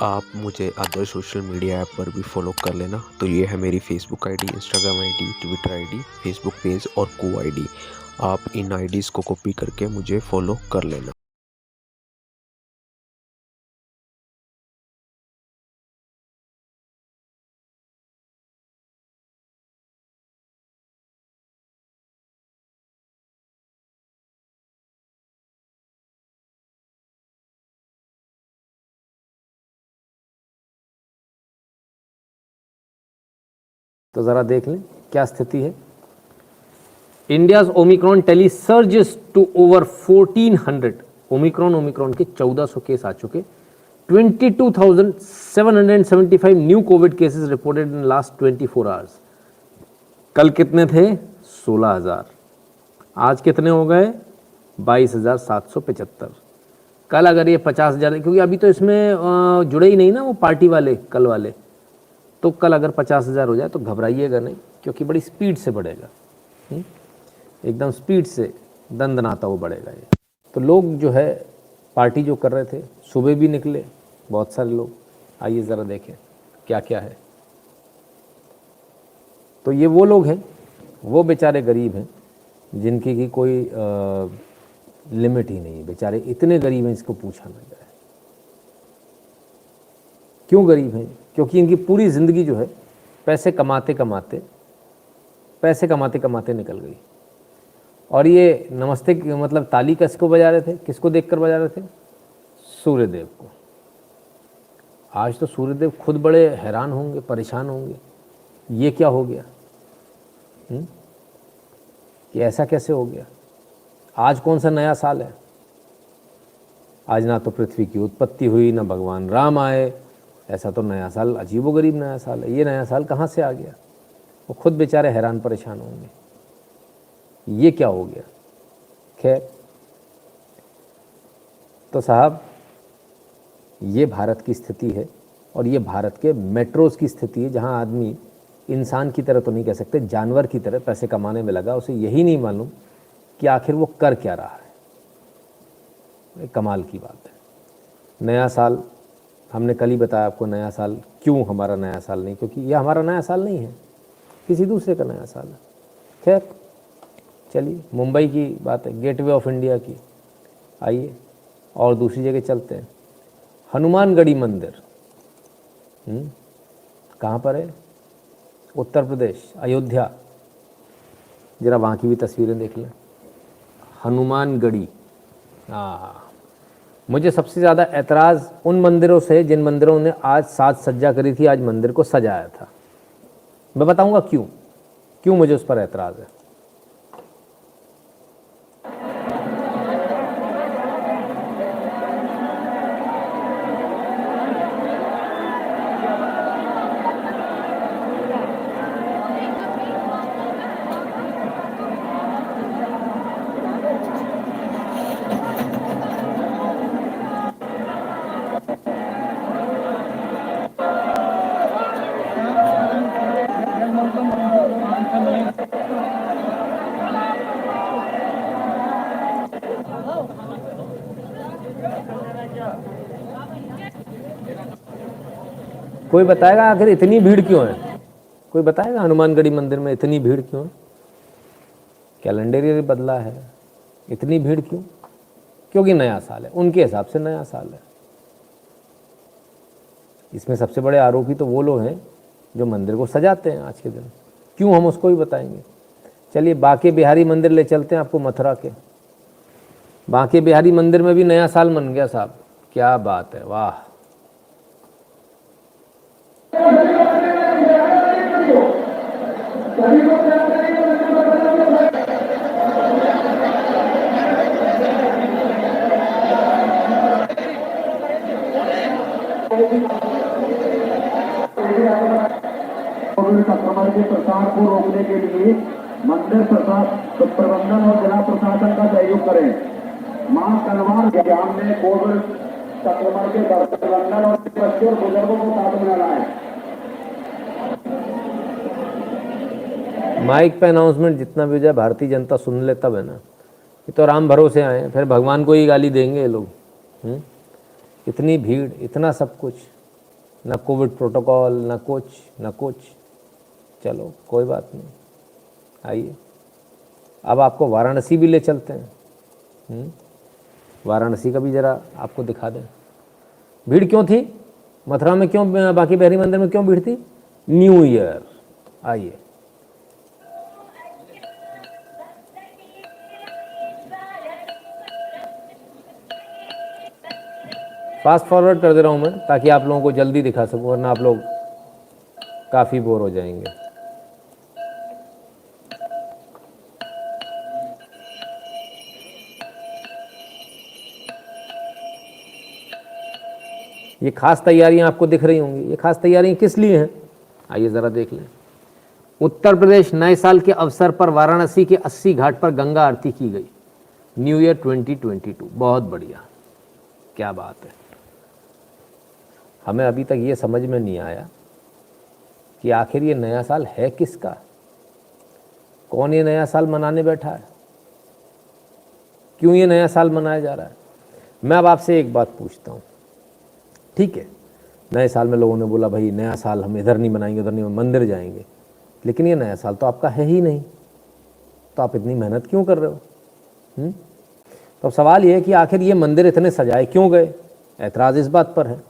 आप मुझे other social media app पर भी फॉलो कर लेना। तो ये है मेरी Facebook ID, Instagram ID, Twitter ID, Facebook page और को आईडी। आप इन आईडीज़ को कॉपी करके मुझे फॉलो कर लेना। तो ज़रा देख लें क्या स्थिति है। India's omicron tally surges to over 1400। Omicron के 1400 केस आ चुके। 22,775 new covid cases reported in last 24 hours. कल कितने थे? 16,000। आज कितने हो गए? 22,775। कल अगर ये 50,000, क्योंकि अभी तो इसमें जुड़े ही नहीं ना वो पार्टी वाले कल वाले, तो कल अगर 50,000 हो जाए तो घबराइएगा नहीं, क्योंकि बड़ी स्पीड से बढ़ेगा। एकदम स्पीड से दंदनाता वो बढ़ेगा ये। तो लोग जो है पार्टी जो कर रहे थे, सुबह भी निकले बहुत सारे लोग। आइए ज़रा देखें क्या क्या है। तो ये वो लोग हैं, वो बेचारे गरीब हैं जिनकी की कोई लिमिट ही नहीं है। बेचारे इतने गरीब हैं इसको पूछा ना जाए। क्यों गरीब हैं? क्योंकि इनकी पूरी ज़िंदगी जो है पैसे कमाते कमाते निकल गई। और ये नमस्ते मतलब ताली किसको बजा रहे थे? किसको देखकर बजा रहे थे? सूर्यदेव को। आज तो सूर्यदेव खुद बड़े हैरान होंगे, परेशान होंगे, ये क्या हो गया कि ऐसा कैसे हो गया। आज कौन सा नया साल है? आज ना तो पृथ्वी की उत्पत्ति हुई, ना भगवान राम आए। ऐसा तो नया साल अजीबोगरीब नया साल है। ये नया साल कहाँ से आ गया? वो खुद बेचारे हैरान परेशान होंगे, ये क्या हो गया। खैर, तो साहब ये भारत की स्थिति है, और ये भारत के मेट्रोज़ की स्थिति है, जहाँ आदमी इंसान की तरह तो नहीं कह सकते, जानवर की तरह पैसे कमाने में लगा। उसे यही नहीं मालूम कि आखिर वो कर क्या रहा है। कमाल की बात है। नया साल हमने कल ही बताया आपको, नया साल क्यों हमारा नया साल नहीं, क्योंकि यह हमारा नया साल नहीं है, किसी दूसरे का नया साल है। खैर चलिए, मुंबई की बात है, गेटवे ऑफ इंडिया की। आइए और दूसरी जगह चलते हैं। हनुमानगढ़ी मंदिर कहाँ पर है? उत्तर प्रदेश, अयोध्या। ज़रा वहाँ की भी तस्वीरें देख लें। हनुमानगढ़ी। हाँ, मुझे सबसे ज़्यादा ऐतराज़ उन मंदिरों से जिन मंदिरों ने आज साज सज्जा करी थी, आज मंदिर को सजाया था। मैं बताऊंगा क्यों मुझे उस पर ऐतराज़ है। कोई बताएगा आखिर इतनी भीड़ क्यों है? कोई बताएगा हनुमानगढ़ी मंदिर में इतनी भीड़ क्यों है? कैलेंडर ये बदला है, इतनी भीड़ क्यों? क्योंकि नया साल है, उनके हिसाब से नया साल है। इसमें सबसे बड़े आरोपी तो वो लोग हैं जो मंदिर को सजाते हैं आज के दिन। क्यों, हम उसको भी बताएंगे। चलिए बांके बिहारी मंदिर ले चलते हैं आपको, मथुरा के बांके बिहारी मंदिर में भी नया साल मन गया साहब। क्या बात है, वाह। कोविड संक्रमण के प्रसार को रोकने के लिए मंदिर प्रबंधन और जिला प्रशासन का सहयोग करें। मां तलवार ज्ञान में कोविड संक्रमण के प्रबंधन और बच्चों और बुजुर्गों को साथ मिलाना है। माइक पे अनाउंसमेंट जितना भी हो जाए, भारतीय जनता सुन ले तब है ना। ये तो राम भरोसे आए हैं, फिर भगवान को ही गाली देंगे ये लोग। इतनी भीड़, इतना सब कुछ, ना कोविड प्रोटोकॉल, ना कुछ। चलो कोई बात नहीं, आइए अब आपको वाराणसी भी ले चलते हैं। वाराणसी का भी ज़रा आपको दिखा दें। भीड़ क्यों थी मथुरा में, क्यों बांके बिहारी मंदिर में क्यों भीड़ थी? New year. आइए फास्ट फॉरवर्ड कर दे रहा हूँ मैं ताकि आप लोगों को जल्दी दिखा सकूँ, वरना आप लोग काफ़ी बोर हो जाएंगे। ये खास तैयारियां आपको दिख रही होंगी। ये खास तैयारियां किस लिए हैं, आइए ज़रा देख लें। उत्तर प्रदेश नए साल के अवसर पर वाराणसी के 80 घाट पर गंगा आरती की गई। न्यू ईयर 2022, बहुत बढ़िया, क्या बात है। हमें अभी तक ये समझ में नहीं आया कि आखिर ये नया साल है किसका, कौन ये नया साल मनाने बैठा है, क्यों ये नया साल मनाया जा रहा है। मैं अब आपसे एक बात पूछता हूँ, ठीक है, नए साल में लोगों ने बोला भाई नया साल हम इधर नहीं मनाएंगे, उधर नहीं, मंदिर जाएंगे, लेकिन ये नया साल तो आपका है ही नहीं, तो आप इतनी मेहनत क्यों कर रहे हो? तो अब सवाल ये है कि आखिर ये मंदिर इतने सजाए क्यों गए? ऐतराज़ इस बात पर है,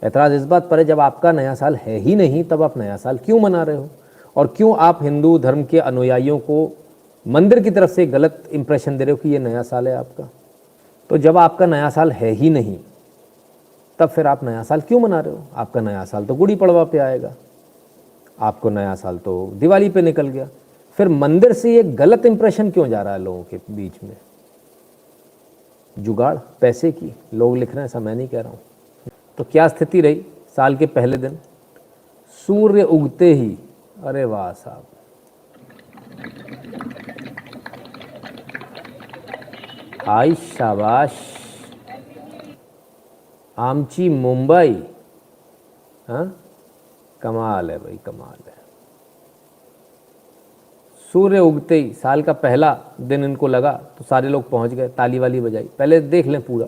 ऐतराज़ इस बात पर है जब आपका नया साल है ही नहीं तब आप नया साल क्यों मना रहे हो, और क्यों आप हिंदू धर्म के अनुयायियों को मंदिर की तरफ से गलत इंप्रेशन दे रहे हो कि ये नया साल है आपका। तो जब आपका नया साल है ही नहीं तब फिर आप नया साल क्यों मना रहे हो? आपका नया साल तो गुड़ी पड़वा पे आएगा, आपको नया साल तो दिवाली पे निकल गया, फिर मंदिर से ये गलत इंप्रेशन क्यों जा रहा है लोगों के बीच में? जुगाड़ पैसे की, लोग लिख रहे हैं, ऐसा मैं नहीं कह रहा हूँ। तो क्या स्थिति रही साल के पहले दिन? सूर्य उगते ही, अरे वाह साहब, आई शाबाश, आमची मुंबई, हाँ कमाल है भाई, कमाल है। सूर्य उगते ही साल का पहला दिन इनको लगा तो सारे लोग पहुंच गए, ताली वाली बजाई। पहले देख लें पूरा।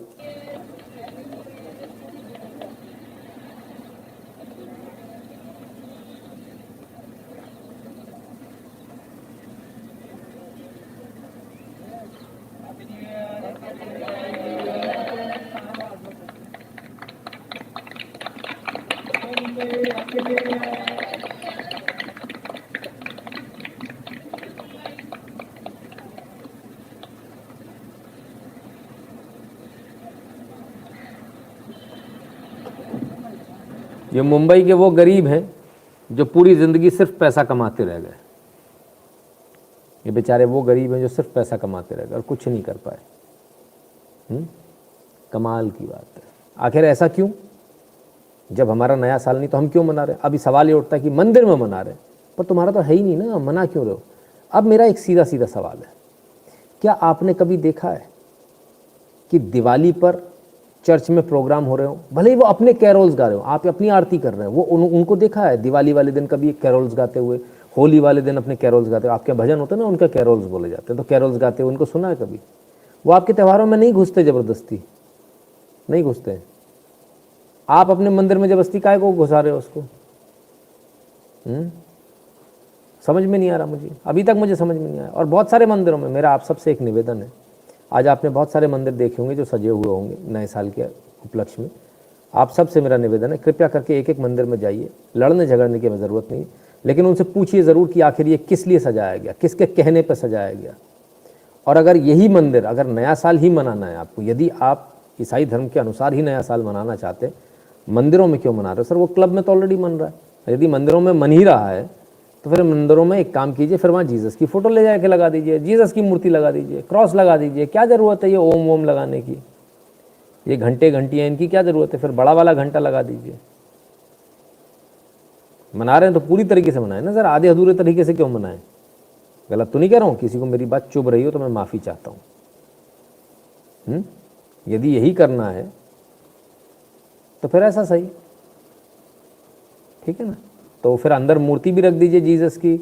ये मुंबई के वो गरीब हैं जो पूरी ज़िंदगी सिर्फ पैसा कमाते रह गए। ये बेचारे वो गरीब हैं जो सिर्फ पैसा कमाते रह गए और कुछ नहीं कर पाए। कमाल की बात है। आखिर ऐसा क्यों? जब हमारा नया साल नहीं तो हम क्यों मना रहे हैं? अभी सवाल ये उठता है कि मंदिर में मना रहे हैं, पर तुम्हारा तो है ही नहीं ना, मना क्यों रहे हो? अब मेरा एक सीधा सीधा सवाल है, क्या आपने कभी देखा है कि दिवाली पर चर्च में प्रोग्राम हो रहे हो, भले ही वो अपने कैरोल्स गा रहे हो, आप अपनी आरती कर रहे हो, वो उनको देखा है दिवाली वाले दिन कभी कैरोल्स गाते हुए? होली वाले दिन अपने कैरोल्स गाते हो, आपके भजन होते हैं ना, उनका कैरोल्स बोले जाते हैं, तो कैरोल्स गाते हुए उनको सुना है कभी? वो आपके त्यौहारों में नहीं घुसते, ज़बरदस्ती नहीं घुसते हैं। आप अपने मंदिर में जबरदस्ती काहे को घुसा रहे हो उसको? समझ में नहीं आ रहा मुझे, अभी तक मुझे समझ में नहीं आया। और बहुत सारे मंदिरों में मेरा आप सबसे एक निवेदन है, आज आपने बहुत सारे मंदिर देखे होंगे जो सजे हुए होंगे नए साल के उपलक्ष्य में। आप सबसे मेरा निवेदन है, कृपया करके एक एक मंदिर में जाइए, लड़ने झगड़ने की ज़रूरत नहीं, लेकिन उनसे पूछिए ज़रूर कि आखिर ये किस लिए सजाया गया, किसके कहने पर सजाया गया। और अगर यही मंदिर, अगर नया साल ही मनाना है आपको, यदि आप ईसाई धर्म के अनुसार ही नया साल मनाना चाहते, मंदिरों में क्यों मना रहे हो? सर वो क्लब में तो ऑलरेडी मन रहा है। यदि मंदिरों में मन ही रहा है तो फिर मंदिरों में एक काम कीजिए, फिर वहाँ जीसस की फ़ोटो ले जाके लगा दीजिए, जीसस की मूर्ति लगा दीजिए, क्रॉस लगा दीजिए। क्या ज़रूरत है ये ओम वोम लगाने की? ये घंटे घंटियाँ इनकी क्या ज़रूरत है? फिर बड़ा वाला घंटा लगा दीजिए। मना रहे हैं तो पूरी तरीके से मनाएं ना सर, आधे अधूरे तरीके से क्यों मनाएं? गलत तो नहीं कह रहा हूँ, किसी को मेरी बात चुभ रही हो तो मैं माफ़ी चाहता हूँ। यदि यही करना है तो फिर ऐसा सही, ठीक है ना? तो फिर अंदर मूर्ति भी रख दीजिए जीसस की,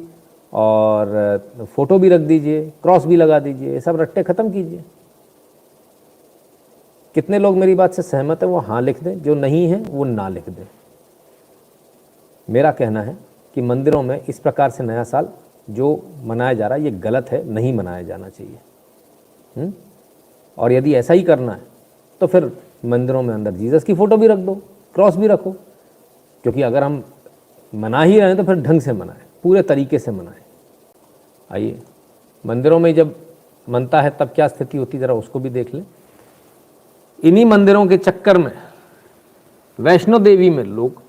और फोटो भी रख दीजिए, क्रॉस भी लगा दीजिए, ये सब रट्टे ख़त्म कीजिए। कितने लोग मेरी बात से सहमत हैं वो हाँ लिख दें, जो नहीं है वो ना लिख दें। मेरा कहना है कि मंदिरों में इस प्रकार से नया साल जो मनाया जा रहा है ये गलत है, नहीं मनाया जाना चाहिए। और यदि ऐसा ही करना है तो फिर मंदिरों में अंदर जीसस की फ़ोटो भी रख दो, क्रॉस भी रखो, क्योंकि अगर हम मना ही रहे हैं तो फिर ढंग से मनाएं, पूरे तरीके से मनाएं। आइए, मंदिरों में जब मनता है तब क्या स्थिति होती, ज़रा उसको भी देख लें। इन्हीं मंदिरों के चक्कर में वैष्णो देवी में लोग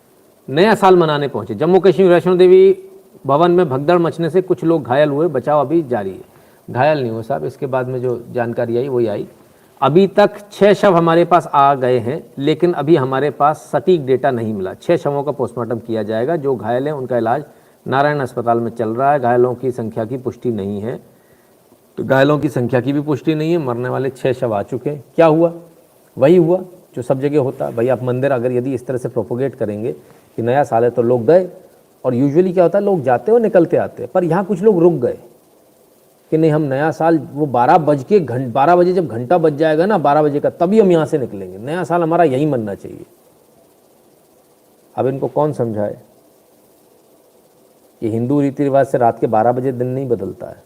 नया साल मनाने पहुंचे। जम्मू कश्मीर वैष्णो देवी भवन में भगदड़ मचने से कुछ लोग घायल हुए, बचाव अभी जारी है। घायल नहीं हुए साहब, इसके बाद में जो जानकारी आई वही आई। अभी तक 6 शव हमारे पास आ गए हैं, लेकिन अभी हमारे पास सटीक डेटा नहीं मिला। 6 शवों का पोस्टमार्टम किया जाएगा। जो घायल हैं उनका इलाज नारायण अस्पताल में चल रहा है। घायलों की संख्या की पुष्टि नहीं है, तो घायलों की संख्या की भी पुष्टि नहीं है। मरने वाले 6 शव आ चुके हैं। क्या हुआ? वही हुआ जो सब जगह होता है। भाई आप मंदिर अगर यदि इस तरह से प्रोपोगेट करेंगे कि नया साल है तो लोग गए, और यूजुअली क्या होता है, लोग जाते और निकलते आते हैं। पर यहाँ कुछ लोग रुक गए कि नहीं, हम नया साल वो 12 बजे जब घंटा बज जाएगा ना 12 बजे का, तभी हम यहाँ से निकलेंगे। नया साल हमारा यही मनना चाहिए। अब इनको कौन समझाए कि हिंदू रीति रिवाज से रात के 12 बजे दिन नहीं बदलता है,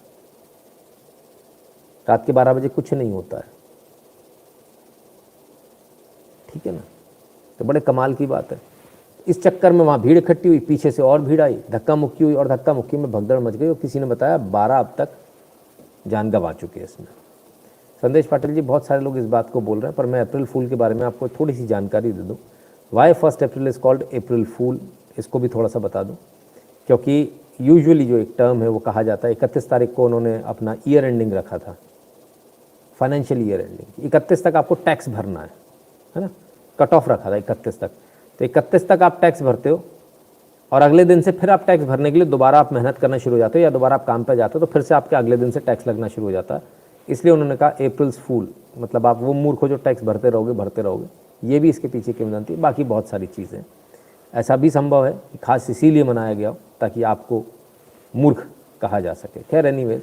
रात के 12 बजे कुछ नहीं होता है, ठीक है ना। तो बड़े कमाल की बात है। इस चक्कर में वहाँ भीड़ इकट्ठी हुई, पीछे से और भीड़ आई, धक्का मुक्की हुई, और धक्का मुक्की में भगदड़ मच गई। और किसी ने बताया 12 अब तक जान गंवा चुके हैं इसमें। संदेश पाटिल जी, बहुत सारे लोग इस बात को बोल रहे हैं, पर मैं अप्रैल फूल के बारे में आपको थोड़ी सी जानकारी दे दूँ। वाई 1 अप्रैल इज़ कॉल्ड अप्रैल फूल, इसको भी थोड़ा सा बता दूँ। क्योंकि यूजुअली जो एक टर्म है वो कहा जाता है, 31 तारीख को उन्होंने अपना ईयर एंडिंग रखा था, फाइनेंशियल ईयर एंडिंग। 31 तक आपको टैक्स भरना है ना, कट ऑफ रखा था 31 तक। तो 31 तक आप टैक्स भरते हो, और अगले दिन से फिर आप टैक्स भरने के लिए दोबारा आप मेहनत करना शुरू हो जाते हो, या दोबारा आप काम पर जाते हो, तो फिर से आपके अगले दिन से टैक्स लगना शुरू हो जाता है। इसलिए उन्होंने कहा अप्रैल्स फूल, मतलब आप वो मूर्ख हो जो टैक्स भरते रहोगे। ये भी इसके पीछे किंवदंती। बाकी बहुत सारी चीज़ें, ऐसा भी संभव है कि खास इसीलिए मनाया गया हो ताकि आपको मूर्ख कहा जा सके। खैर एनीवे,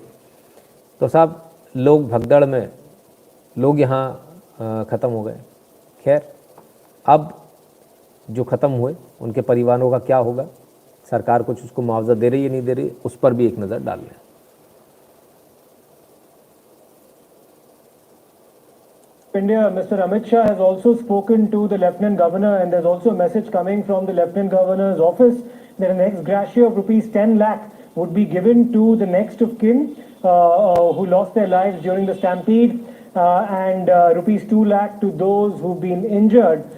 तो साहब लोग भगदड़ में लोग यहाँ ख़त्म हो गए। खैर अब जो ख़त्म हुए उनके परिवारों का क्या होगा, सरकार कुछ उसको मुआवजा दे रही है नहीं दे रही, उस पर भी एक नज़र डाल लें। India, Mr. Amit Shah has also spoken to the Lieutenant Governor, and there's also a message coming from the Lieutenant Governor's office that an ex gratia of rupees 10 lakh would be given to the next of kin who lost their lives during the stampede, and rupees 2 lakh to those who've been injured.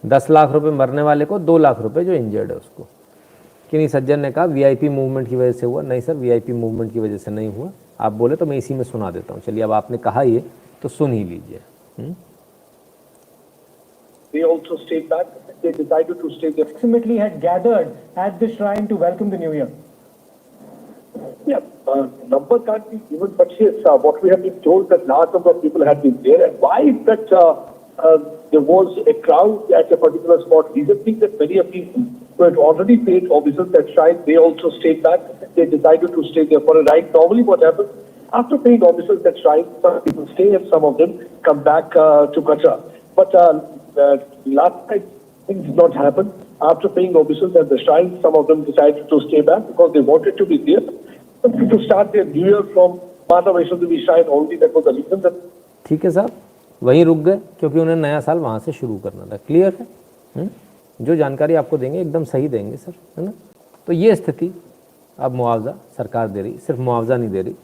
10 lakh रुपए मरने वाले को, 2 लाख रुपए जो injured है उसको। किन्हीं सज्जन ने कहा वीआईपी मूवमेंट की वजह से हुआ। नहीं सर, वीआईपी मूवमेंट की वजह से नहीं हुआ। आप बोले तो मैं इसी में सुना देता हूँ। चलिए, अब आपने कहा ये तो सुन ही लीजिए। They also stayed back. They decided to stay there. Approximately had gathered at the shrine to welcome the new year. Yeah, number can't be given, but yes, what we have been told that large number of people had been there, and why that there was a crowd at a particular spot. Reason being that many of people who had already paid obeisances at shrine, they also stayed back. They decided to stay there for a ride. Normally, what happens after paying obeisances at shrine, some people stay and some of them come back to Katra. But last night, things did not happen. After paying obeisances at the shrine, some of them decided to stay back because they wanted to be there. To start their new year from Mata Vaishno Devi shrine only. That was the reason. That ठीक है साहब, वहीं रुक गए क्योंकि उन्हें नया साल वहाँ से शुरू करना था। क्लियर है? जो जानकारी आपको देंगे एकदम सही देंगे सर, है ना। तो ये स्थिति, अब मुआवजा सरकार दे रही, सिर्फ मुआवजा नहीं दे रही,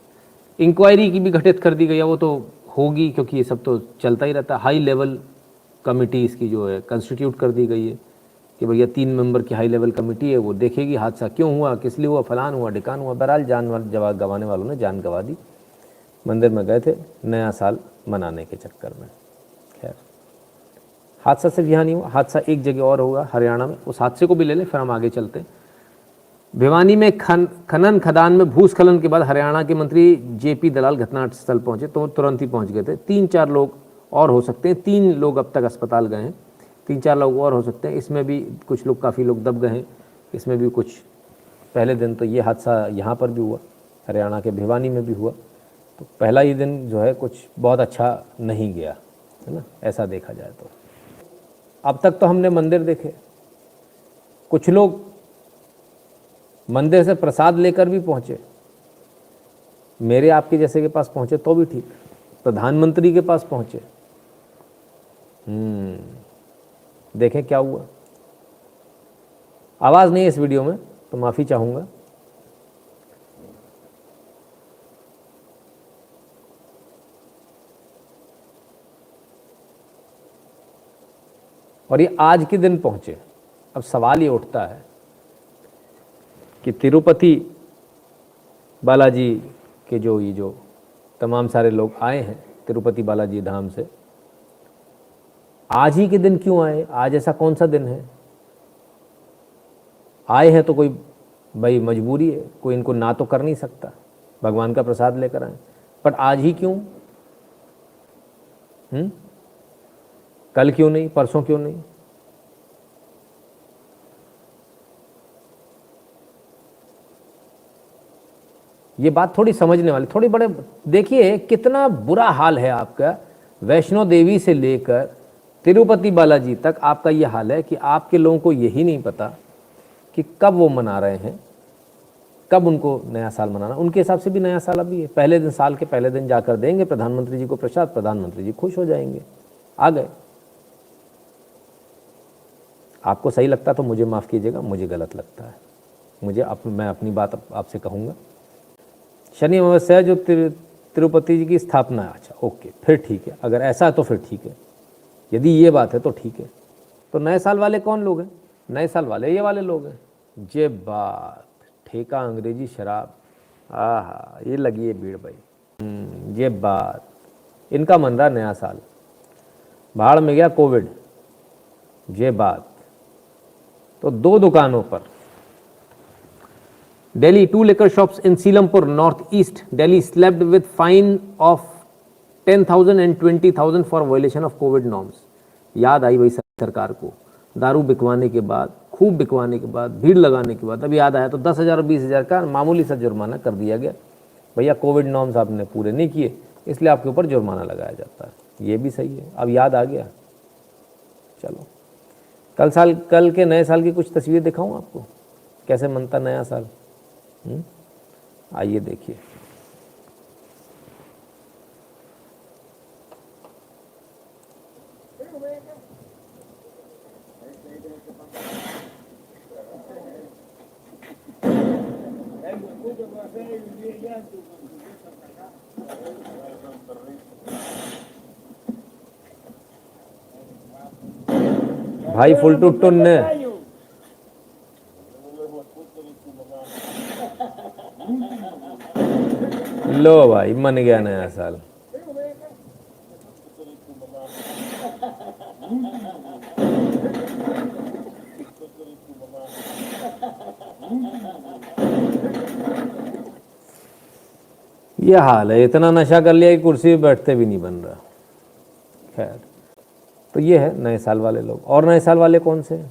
इंक्वायरी की भी गठित कर दी गई है। वो तो होगी क्योंकि ये सब तो चलता ही रहता है। हाई लेवल कमेटी इसकी जो है कंस्टिट्यूट कर दी गई है कि भैया 3 मेंबर की हाई लेवल कमेटी है, वो देखेगी हादसा क्यों हुआ, किस लिए हुआ, फलान हुआ, ढिकान हुआ। बहरहाल जान जवाब गंवाने वालों ने जान गंवा दी। मंदिर में गए थे नया साल मनाने के चक्कर में। खैर, हादसा सिर्फ यहाँ नहीं हुआ, हादसा एक जगह और होगा हरियाणा में। उस हादसे को भी ले लें, फिर हम आगे चलते हैं। भिवानी में खनन खदान में भूस्खलन के बाद हरियाणा के मंत्री जेपी दलाल घटनास्थल पहुंचे, तो तुरंत ही पहुंच गए थे। 3-4 लोग और हो सकते हैं, 3 लोग अब तक अस्पताल गए हैं, 3-4 लोग और हो सकते हैं। इसमें भी कुछ लोग, काफ़ी लोग दब गए हैं। इसमें भी कुछ, पहले दिन तो ये हादसा यहाँ पर भी हुआ, हरियाणा के भिवानी में भी हुआ। तो पहला ही दिन जो है कुछ बहुत अच्छा नहीं गया, है ना, ऐसा देखा जाए तो। अब तक तो हमने मंदिर देखे, कुछ लोग मंदिर से प्रसाद लेकर भी पहुंचे, मेरे आपके जैसे के पास पहुंचे तो भी ठीक, प्रधानमंत्री के पास पहुंचे। देखें क्या हुआ। आवाज़ नहीं है इस वीडियो में तो माफ़ी चाहूँगा। और ये आज के दिन पहुंचे। अब सवाल ये उठता है कि तिरुपति बालाजी के जो तमाम सारे लोग आए हैं तिरुपति बालाजी धाम से, आज ही के दिन क्यों आए? आज ऐसा कौन सा दिन है? आए हैं तो कोई भाई मजबूरी है, कोई इनको ना तो कर नहीं सकता, भगवान का प्रसाद लेकर आए, पर आज ही क्यों? कल क्यों नहीं? परसों क्यों नहीं? ये बात थोड़ी समझने वाली, थोड़ी बड़े देखिए कितना बुरा हाल है आपका। वैष्णो देवी से लेकर तिरुपति बालाजी तक आपका ये हाल है कि आपके लोगों को यही नहीं पता कि कब वो मना रहे हैं, कब उनको नया साल मनाना। उनके हिसाब से भी नया साल अभी है, पहले दिन, साल के पहले दिन जाकर देंगे प्रधानमंत्री जी को प्रसाद, प्रधानमंत्री जी खुश हो जाएंगे, आ गए। आपको सही लगता तो मुझे माफ़ कीजिएगा, मुझे गलत लगता है। मैं अपनी बात आपसे कहूँगा। शनि अमावस्या जो तिरुपति जी की स्थापना है, अच्छा ओके, फिर ठीक है। अगर ऐसा है तो फिर ठीक है, यदि ये बात है तो ठीक है। तो नए साल वाले कौन लोग हैं? नए साल वाले ये वाले लोग हैं। ये बात, ठेका अंग्रेजी शराब, आहा, ये लगी है भीड़ भाई। ये बात, इनका मन रहा नया साल, भाड़ में गया कोविड। ये बात तो 2 दुकानों पर Delhi, 2 liquor shops in Silampur, northeast Delhi, slapped with fine of 10,000 and 20,000 for violation of COVID norms. याद आई भाई सरकार को, दारू बिकवाने के बाद, खूब बिकवाने के बाद, भीड़ लगाने के बाद, अब याद आया तो 10,000 और 20,000 का मामूली सा जुर्माना कर दिया गया। भैया कोविड नॉर्म्स आपने पूरे नहीं किए, इसलिए आपके ऊपर जुर्माना लगाया जाता है। ये भी सही है, अब याद आ गया। चलो कल के नए साल की कुछ तस्वीर दिखाऊं आपको, कैसे मनता नया साल। आइए देखिए। भाई फुल टू टुन ने लो भाई, मन गया नया साल। ये हाल है, इतना नशा कर लिया कि कुर्सी पे बैठते भी नहीं बन रहा। खैर, तो ये है नए साल वाले लोग। और नए साल वाले कौन से?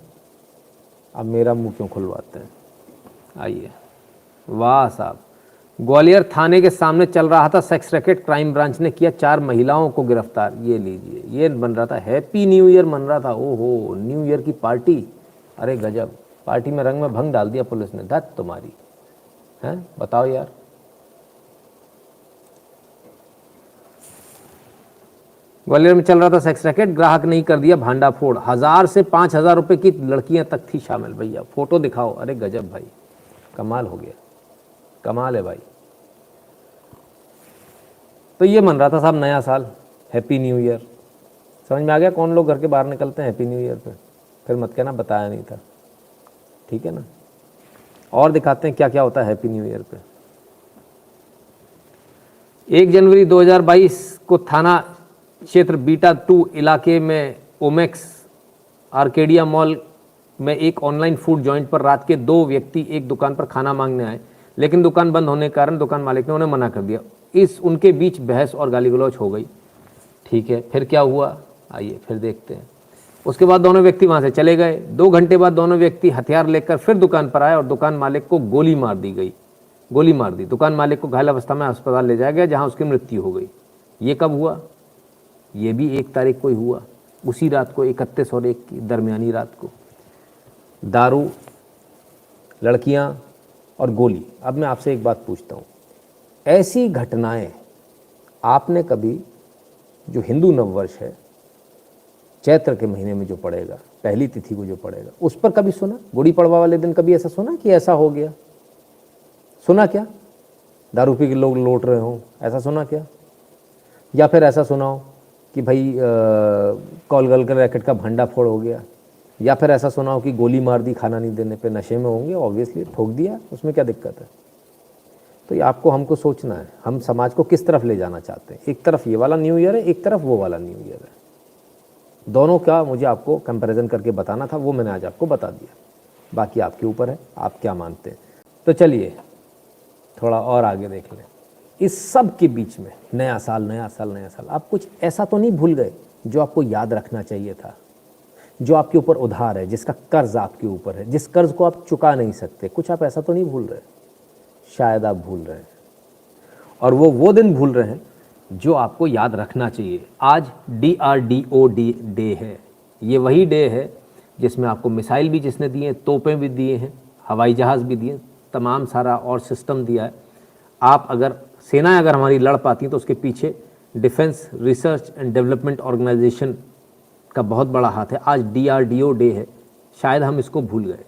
अब मेरा मुंह क्यों खुलवाते हैं, आइए। वाह साहब, ग्वालियर थाने के सामने चल रहा था सेक्स रैकेट, क्राइम ब्रांच ने किया 4 महिलाओं को गिरफ्तार। ये लीजिए, ये बन रहा था हैप्पी न्यू ईयर, मन रहा था। ओहो, न्यू ईयर की पार्टी, अरे गजब, पार्टी में रंग में भंग डाल दिया पुलिस ने। धत तुम्हारी है, बताओ यार। ग्वालियर में चल रहा था सेक्स रैकेट, ग्राहक नहीं कर दिया भांडाफोड़। 1000 से 5000 रुपए की लड़कियां तक थी शामिल। भैया फोटो दिखाओ, अरे गजब भाई, कमाल हो गया, कमाल है भाई। तो ये मन रहा था साहब नया साल, हैप्पी न्यू ईयर। समझ में आ गया कौन लोग घर के बाहर निकलते हैं हैप्पी न्यू ईयर पे? फिर मत कहना बताया नहीं था, ठीक है ना। और दिखाते हैं क्या क्या होता है हैप्पी न्यू ईयर पे। 1 जनवरी 2022 को थाना क्षेत्र बीटा 2 इलाके में ओमेक्स आर्केडिया मॉल में एक ऑनलाइन फूड जॉइंट पर रात के 2 व्यक्ति एक दुकान पर खाना मांगने आए, लेकिन दुकान बंद होने के कारण दुकान मालिक ने उन्हें मना कर दिया। उनके बीच बहस और गाली गलौज हो गई। ठीक है, फिर क्या हुआ, आइए फिर देखते हैं। उसके बाद दोनों व्यक्ति वहां से चले गए। 2 घंटे बाद दोनों व्यक्ति हथियार लेकर फिर दुकान पर आए और दुकान मालिक को गोली मार दी। दुकान मालिक को घायल अवस्था में अस्पताल ले जाया गया, जहां उसकी मृत्यु हो गई। ये कब हुआ? ये भी 1 तारीख को ही हुआ, उसी रात को, 31 और 1 की दरमियानी रात को। दारू, लड़कियां, और गोली। अब मैं आपसे एक बात पूछता हूँ, ऐसी घटनाएं आपने कभी, जो हिंदू नववर्ष है चैत्र के महीने में जो पड़ेगा, पहली तिथि को जो पड़ेगा, उस पर कभी सुना? गुड़ी पड़वा वाले दिन कभी ऐसा सुना कि ऐसा हो गया? सुना क्या? दारू पी के लोग लौट रहे हों, ऐसा सुना क्या? या फिर ऐसा सुना हो कि भाई कॉल गल कर रैकेट का भंडा फोड़ हो गया? या फिर ऐसा सुना हो कि गोली मार दी खाना नहीं देने पे? नशे में होंगे ऑब्वियसली, ठोक दिया, उसमें क्या दिक्कत है? तो ये आपको हमको सोचना है, हम समाज को किस तरफ ले जाना चाहते हैं। एक तरफ ये वाला न्यू ईयर है, एक तरफ वो वाला न्यू ईयर है, दोनों का मुझे आपको कंपैरिजन करके बताना था, वो मैंने आज आपको बता दिया। बाकी आपके ऊपर है, आप क्या मानते हैं। तो चलिए थोड़ा और आगे देख लें। इस सब के बीच में नया साल नया साल नया साल, आप कुछ ऐसा तो नहीं भूल गए जो आपको याद रखना चाहिए था, जो आपके ऊपर उधार है, जिसका कर्ज आपके ऊपर है, जिस कर्ज को आप चुका नहीं सकते? कुछ आप ऐसा तो नहीं भूल रहे? शायद आप भूल रहे हैं, और वो दिन भूल रहे हैं जो आपको याद रखना चाहिए। आज DRDO डे है। ये वही डे है जिसमें आपको मिसाइल भी जिसने दिए हैं, तोपें भी दिए हैं, हवाई जहाज़ भी दिए, तमाम सारा और सिस्टम दिया है। आप अगर सेनाएं अगर हमारी लड़ पाती तो उसके पीछे defence research and development organisation का बहुत बड़ा हाथ है। आज DRDO डे है, शायद हम इसको भूल गए।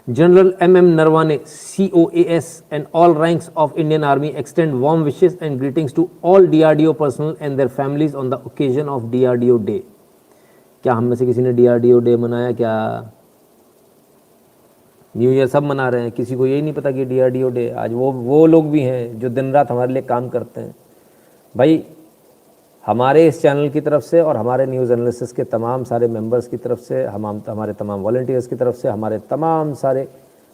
General MM Narwane, COAS and all ranks of Indian Army extend warm wishes and greetings to all DRDO personnel and their families on the occasion of DRDO Day. क्या हम में से किसी ने DRDO Day मनाया क्या? न्यू ईयर सब मना रहे हैं, किसी को यही नहीं पता कि DRDO Day। आज वो लोग भी हैं जो दिन रात हमारे लिए काम करते हैं। भाई हमारे इस चैनल की तरफ से और हमारे न्यूज़ एनालिसिस के तमाम सारे मेंबर्स की तरफ से, हमारे तमाम वॉलंटियर्स की तरफ से, हमारे तमाम सारे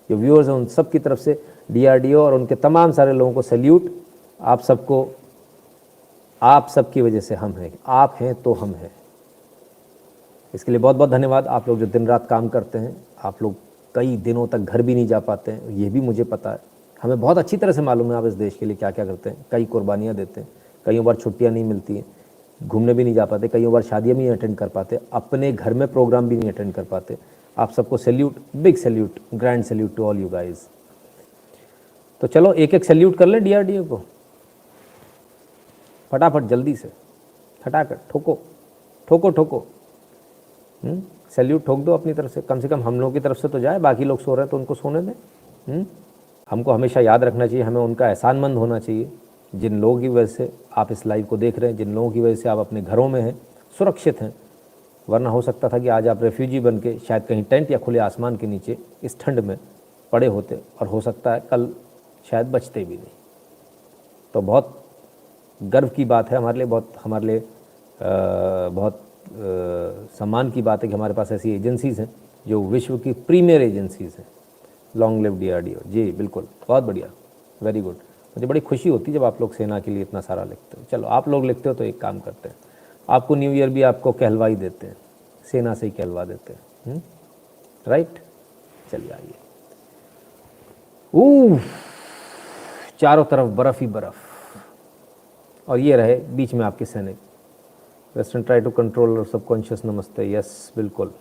जो व्यूअर्स हैं उन सब की तरफ से DRDO और उनके तमाम सारे लोगों को सैल्यूट। आप सबको, आप सबकी वजह से हम हैं, आप हैं तो हम हैं। इसके लिए बहुत बहुत धन्यवाद। आप लोग जो दिन रात काम करते हैं, आप लोग कई दिनों तक घर भी नहीं जा पाते हैं, ये भी मुझे पता है। हमें बहुत अच्छी तरह से मालूम है आप इस देश के लिए क्या क्या करते हैं। कई कुर्बानियाँ देते हैं, कई बार छुट्टियाँ नहीं मिलती हैं, घूमने भी नहीं जा पाते, कई बार शादियाँ भी नहीं अटेंड कर पाते, अपने घर में प्रोग्राम भी नहीं अटेंड कर पाते। आप सबको salute, big salute, grand salute to all you guys. तो चलो एक एक सैल्यूट कर लें DRDO को, फटाफट जल्दी से, फटाफट ठोको ठोको ठोको। सैल्यूट ठोक दो अपनी तरफ से कम हम लोगों की तरफ से तो जाए। बाकी लोग सो रहे हैं तो उनको सोने दें। हमको हमेशा याद रखना चाहिए, हमें उनका एहसानमंद होना चाहिए जिन लोगों की वजह से आप इस लाइव को देख रहे हैं, जिन लोगों की वजह से आप अपने घरों में हैं, सुरक्षित हैं। वरना हो सकता था कि आज आप रेफ्यूजी बन के शायद कहीं टेंट या खुले आसमान के नीचे इस ठंड में पड़े होते, और हो सकता है कल शायद बचते भी नहीं। तो बहुत गर्व की बात है हमारे लिए, बहुत सम्मान की बात है कि हमारे पास ऐसी एजेंसीज़ हैं जो विश्व की प्रीमियर एजेंसीज़ हैं। Long live DRDO। जी बिल्कुल, बहुत बढ़िया, वेरी गुड। मुझे बड़ी खुशी होती है जब आप लोग सेना के लिए इतना सारा लिखते हो। चलो आप लोग लिखते हो तो एक काम करते हैं, आपको न्यू ईयर भी आपको कहलवा ही देते हैं, सेना से ही कहलवा देते हैं। राइट, चलिए आइए। चारों तरफ बर्फ़ ही बर्फ़, और ये रहे बीच में आपके सैनिक। वेस्टर्न ट्राई टू कंट्रोल और सबकॉन्शियस नमस्ते। यस बिल्कुल।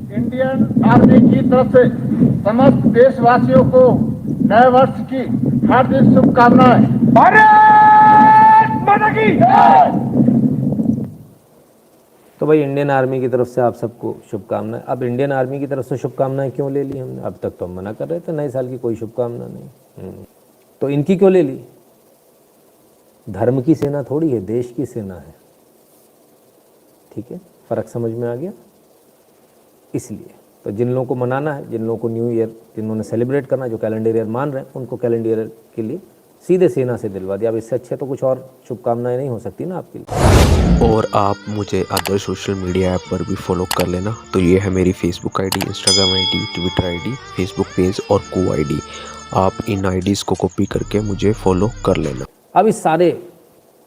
इंडियन आर्मी की तरफ से समस्त देशवासियों को नए वर्ष की हार्दिक शुभकामनाएं। भारत माता की जय। तो भाई इंडियन आर्मी की तरफ से आप सबको शुभकामनाएं। अब इंडियन आर्मी की तरफ से शुभकामनाएं क्यों ले ली हमने? अब तक तो हम मना कर रहे थे नए साल की कोई शुभकामना नहीं। तो इनकी क्यों ले ली? धर्म की सेना थोड़ी है, देश की सेना है। ठीक है, फ़र्क समझ में आ गया? इसलिए तो जिन लोगों को मनाना है, जिन लोगों को न्यू ईयर, जिन्होंने सेलिब्रेट करना है, जो कैलेंडर ईयर मान रहे हैं, उनको कैलेंडर ईयर के लिए सीधे सेना से दिलवा दिया। अब इससे अच्छे तो कुछ और शुभकामनाएं नहीं हो सकती ना आपके लिए। और आप मुझे अदर सोशल मीडिया ऐप पर भी फॉलो कर लेना। तो ये है मेरी Facebook ID, Instagram ID, Twitter ID, Facebook page और ID। आप इन IDs को कॉपी करके मुझे फॉलो कर लेना। अब इस सारे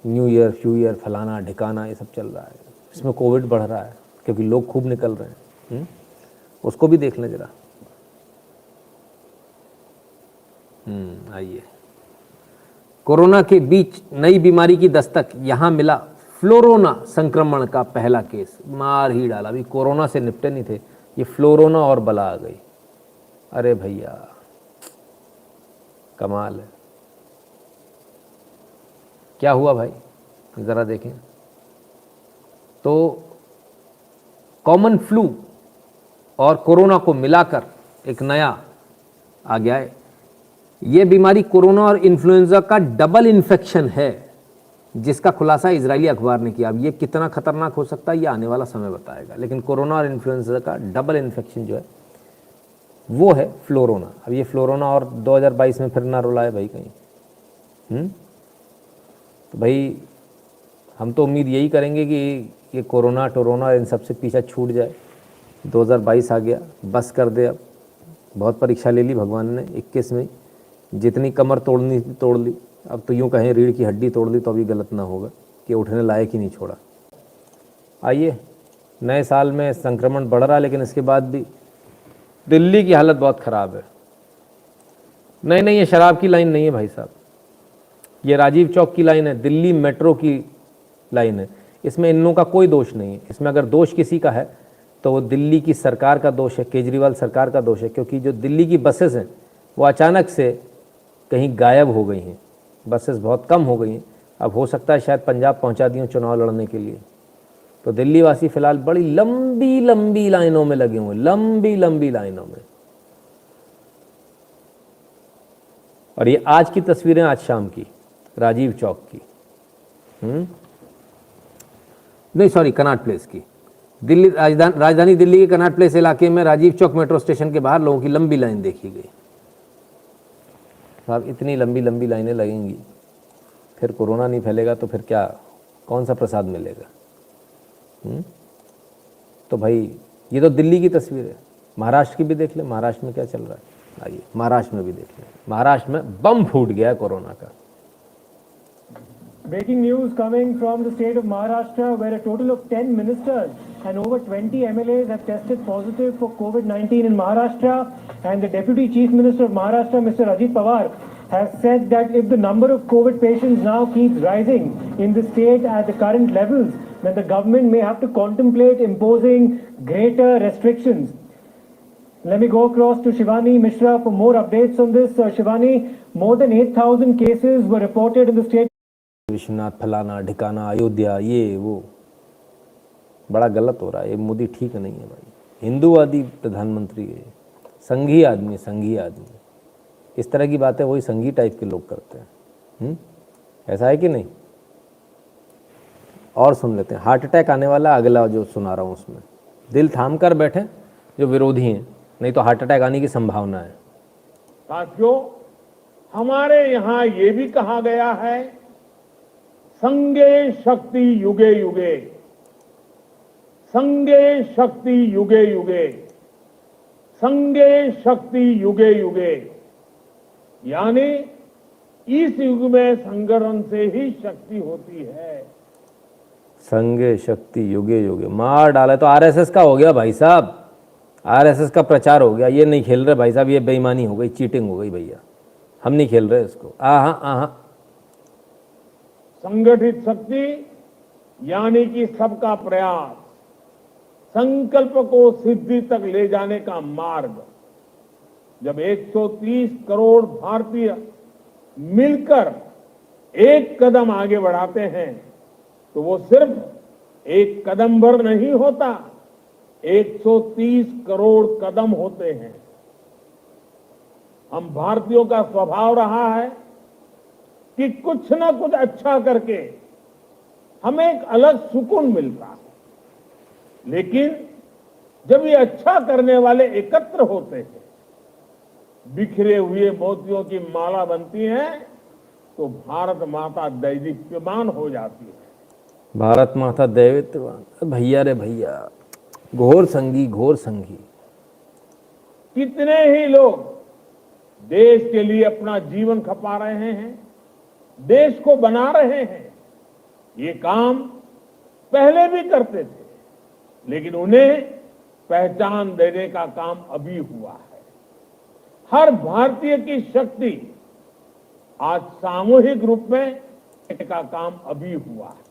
न्यू ईयर, फ्यू ईयर, फलाना ढिकाना ये सब चल रहा है, इसमें कोविड बढ़ रहा है क्योंकि लोग खूब निकल रहे हैं। उसको भी देख लें जरा। आइए, कोरोना के बीच नई बीमारी की दस्तक, यहां मिला फ्लोरोना संक्रमण का पहला केस। मार ही डाला, अभी कोरोना से निपटे नहीं थे, ये फ्लोरोना और बला आ गई। अरे भैया कमाल है। क्या हुआ भाई, जरा देखें तो कॉमन फ्लू और कोरोना को मिलाकर एक नया आ गया है। ये बीमारी कोरोना और इन्फ्लुएंजा का डबल इन्फेक्शन है, जिसका खुलासा इजरायली अखबार ने किया। अब ये कितना खतरनाक हो सकता है ये आने वाला समय बताएगा, लेकिन कोरोना और इन्फ्लुएंजा का डबल इन्फेक्शन जो है वो है फ्लोरोना। अब ये फ्लोरोना और 2022 में फिर ना रुलाए भाई कहीं। तो भाई हम तो उम्मीद यही करेंगे कि ये कोरोना टोरोना इन सब से पीछा छूट जाए। 2022 आ गया, बस कर दे। अब बहुत परीक्षा ले ली भगवान ने 21 में, जितनी कमर तोड़नी थी तोड़ ली। अब तो यूँ कहें रीढ़ की हड्डी तोड़ ली तो अभी गलत ना होगा कि उठने लायक ही नहीं छोड़ा। आइए, नए साल में संक्रमण बढ़ रहा है, लेकिन इसके बाद भी दिल्ली की हालत बहुत ख़राब है। नहीं, ये शराब की लाइन नहीं है भाई साहब, ये राजीव चौक की लाइन है, दिल्ली मेट्रो की लाइन है। इसमें इन लोगों का कोई दोष नहीं है। इसमें अगर दोष किसी का है तो वो दिल्ली की सरकार का दोष है, केजरीवाल सरकार का दोष है, क्योंकि जो दिल्ली की बसेस हैं वो अचानक से कहीं गायब हो गई हैं। बसेस बहुत कम हो गई हैं। अब हो सकता है शायद पंजाब पहुंचा दी हों चुनाव लड़ने के लिए। तो दिल्ली वासी फिलहाल बड़ी लंबी लंबी लाइनों में लगे हुए, लंबी लंबी लाइनों में। और ये आज की तस्वीरें, आज शाम की, राजीव चौक की, नहीं सॉरी, कनॉट प्लेस की। दिल्ली राजधानी दिल्ली के कनॉट प्लेस इलाके में राजीव चौक मेट्रो स्टेशन के बाहर लोगों की लंबी लाइन देखी गई। साहब इतनी लंबी लंबी लाइनें लगेंगी, फिर कोरोना नहीं फैलेगा तो फिर क्या, कौन सा प्रसाद मिलेगा? तो भाई ये तो दिल्ली की तस्वीर है। महाराष्ट्र की भी देख ले, महाराष्ट्र में क्या चल रहा है। आइए महाराष्ट्र में भी देख लें। महाराष्ट्र में बम फूट गया कोरोना का। Breaking news coming from the state of Maharashtra, where a total of 10 ministers and over 20 MLAs have tested positive for COVID-19 in Maharashtra. And the Deputy Chief Minister of Maharashtra, Mr. Ajit Pawar, has said that if the number of COVID patients now keeps rising in the state at the current levels, then the government may have to contemplate imposing greater restrictions. Let me go across to Shivani Mishra for more updates on this. Shivani, more than 8,000 cases were reported in the state. Vishwanath फलाना ढिकाना अयोध्या ये वो, बड़ा गलत हो रहा है। ये मोदी ठीक नहीं है भाई, हिंदूवादी प्रधानमंत्री है, संघी आदमी, संघी आदमी। इस तरह की बातें वही संघी टाइप के लोग करते हैं। ऐसा है कि नहीं? और सुन लेते हैं, हार्ट अटैक आने वाला अगला जो सुना रहा हूँ उसमें दिल थाम कर बैठे जो विरोधी हैं, नहीं तो हार्ट अटैक आने की संभावना है। साथियों, हमारे यहाँ ये भी कहा गया है, संगे शक्ति युगे युगे, संगे शक्ति युगे युगे, संगे शक्ति युगे युगे। यानी इस युग में संगठन से ही शक्ति होती है। संगे शक्ति युगे युगे मार डाला तो आरएसएस का हो गया भाई साहब, आरएसएस का प्रचार हो गया। ये नहीं खेल रहे भाई साहब, ये बेईमानी हो गई, चीटिंग हो गई भैया, हम नहीं खेल रहे इसको। आहा संगठित शक्ति यानी कि सबका प्रयास, संकल्प को सिद्धि तक ले जाने का मार्ग। जब 130 करोड़ भारतीय मिलकर एक कदम आगे बढ़ाते हैं तो वो सिर्फ एक कदम भर नहीं होता, 130 करोड़ कदम होते हैं। हम भारतीयों का स्वभाव रहा है कि कुछ ना कुछ अच्छा करके हमें एक अलग सुकून मिलता है। लेकिन जब ये अच्छा करने वाले एकत्र होते हैं, बिखरे हुए मोतियों की माला बनती है, तो भारत माता दैदीप्यमान हो जाती है। भारत माता दैदीप्यमान, भैया रे भैया, घोर संगी, घोर संगी। कितने ही लोग देश के लिए अपना जीवन खपा रहे हैं, देश को बना रहे हैं। ये काम पहले भी करते थे, लेकिन उन्हें पहचान देने का काम अभी हुआ है। हर भारतीय की शक्ति आज सामूहिक रूप में का काम अभी हुआ है,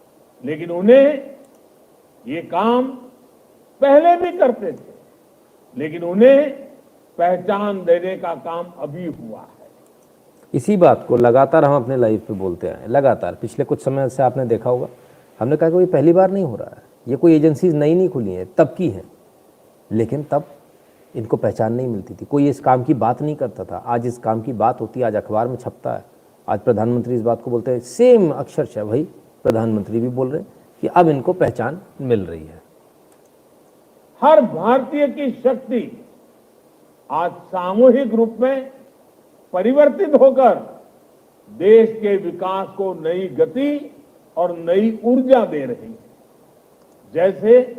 लेकिन उन्हें ये काम पहले भी करते थे, लेकिन उन्हें पहचान देने का काम अभी हुआ है। इसी बात को लगातार हम अपने लाइफ पे बोलते आए, लगातार पिछले कुछ समय से आपने देखा होगा, हमने कहा कि ये पहली बार नहीं हो रहा है, ये कोई एजेंसीज नई नहीं खुली हैं, तब की हैं, लेकिन तब इनको पहचान नहीं मिलती थी, कोई इस काम की बात नहीं करता था। आज इस काम की बात होती है, आज अखबार में छपता है, आज प्रधानमंत्री इस बात को बोलते हैं, सेम अक्षरशः वही प्रधानमंत्री भी बोल रहे हैं कि अब इनको पहचान मिल रही है। हर भारतीय की शक्ति आज सामूहिक रूप में परिवर्तित होकर देश के विकास को नई गति और नई ऊर्जा दे रही है। जैसे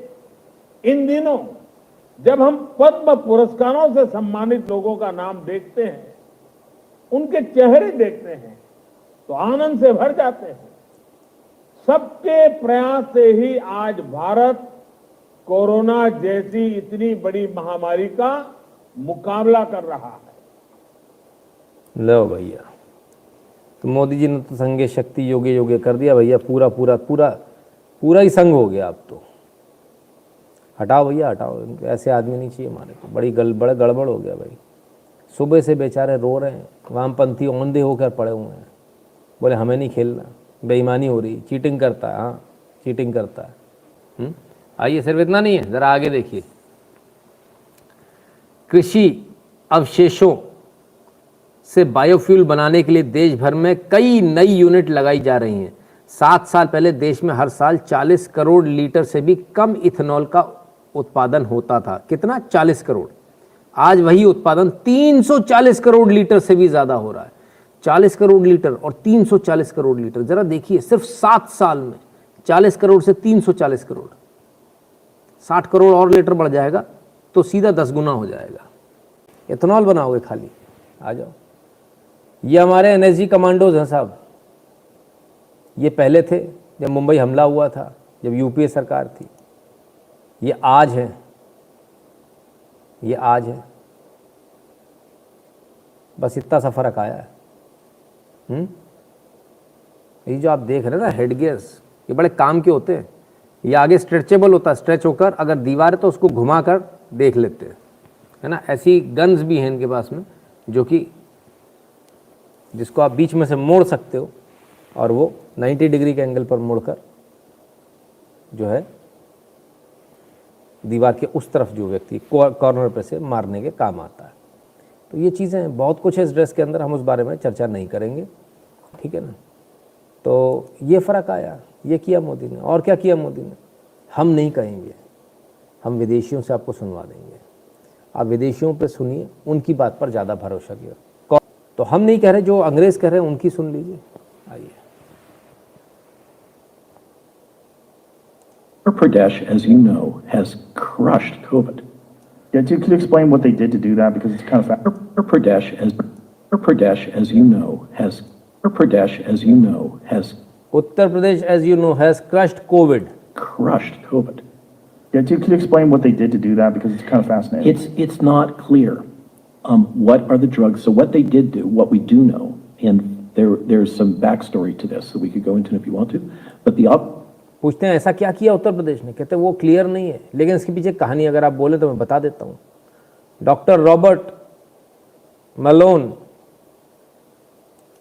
इन दिनों जब हम पद्म पुरस्कारों से सम्मानित लोगों का नाम देखते हैं, उनके चेहरे देखते हैं, तो आनंद से भर जाते हैं। सबके प्रयास से ही आज भारत कोरोना जैसी इतनी बड़ी महामारी का मुकाबला कर रहा है। लो भैया, तो मोदी जी ने तो संगे शक्ति योगे योगे कर दिया भैया, पूरा पूरा पूरा पूरा ही संग हो गया। अब तो हटाओ भैया, हटाओ, ऐसे आदमी नहीं चाहिए हमारे को। बड़ा गड़बड़ हो गया भाई। सुबह से बेचारे रो रहे हैं, वामपंथी औंधे होकर पड़े हुए हैं, बोले हमें नहीं खेलना, बेईमानी हो रही, चीटिंग करता है। हाँ, चीटिंग करता है। आइए, सिर्फ इतना नहीं है, ज़रा आगे देखिए। कृषि अवशेषों से बायोफ्यूल बनाने के लिए देश भर में कई नई यूनिट लगाई जा रही हैं। 7 साल पहले देश में हर साल 40 करोड़ लीटर से भी कम इथेनॉल का उत्पादन होता था। कितना? 40 करोड़। आज वही उत्पादन 340 करोड़ लीटर से भी ज़्यादा हो रहा है। 40 करोड़ लीटर और 340 करोड़ लीटर, ज़रा देखिए, सिर्फ 7 साल में 40 करोड़ से 340 करोड़, 60 करोड़ और लीटर बढ़ जाएगा तो सीधा 10 गुना हो जाएगा। इथेनॉल बनाओगे खाली, आ जाओ। ये हमारे एनएसजी कमांडोज हैं साहब। ये पहले थे जब मुंबई हमला हुआ था, जब यूपीए सरकार थी। ये आज है, ये आज है, बस इतना सा फर्क आया है। ये जो आप देख रहे हैं ना हेड गियर्स, ये बड़े काम के होते हैं। ये आगे स्ट्रेचेबल होता है, स्ट्रेच होकर अगर दीवार है तो उसको घुमाकर देख लेते हैं, है ना। ऐसी गन्स भी हैं इनके पास में जो कि जिसको आप बीच में से मोड़ सकते हो और वो 90 डिग्री के एंगल पर मोड़कर जो है दीवार के उस तरफ जो व्यक्ति कॉर्नर पर से मारने के काम आता है। तो ये चीज़ें बहुत कुछ है इस ड्रेस के अंदर, हम उस बारे में चर्चा नहीं करेंगे, ठीक है ना। तो ये फ़र्क आया, ये किया मोदी ने। और क्या किया मोदी ने हम नहीं कहेंगे, हम विदेशियों से आपको सुनवा देंगे। आप विदेशियों पे सुनिए, उनकी बात पर ज़्यादा भरोसा किया। तो हम नहीं कह रहे, जो अंग्रेज़ कह रहे हैं उनकी सुन लीजिए। आइए। Uttar Pradesh, as you know, has crushed COVID. Yeah, could you explain what they did to do that? Because it's kind of Uttar Pradesh, as you know, has Uttar Pradesh, as you know, has crushed COVID. Crushed COVID. Yeah, could you explain what they did to do that? Because it's kind of fascinating. It's not clear what are the drugs. So what they did do, what we do know, and there's some backstory to this that we could go into if you want to. But पूछते हैं ऐसा क्या किया उत्तर प्रदेश ने, कहते हैं वो clear नहीं है, लेकिन इसके पीछे कहानी अगर आप बोले तो मैं बता देता हूँ। Doctor Robert Malone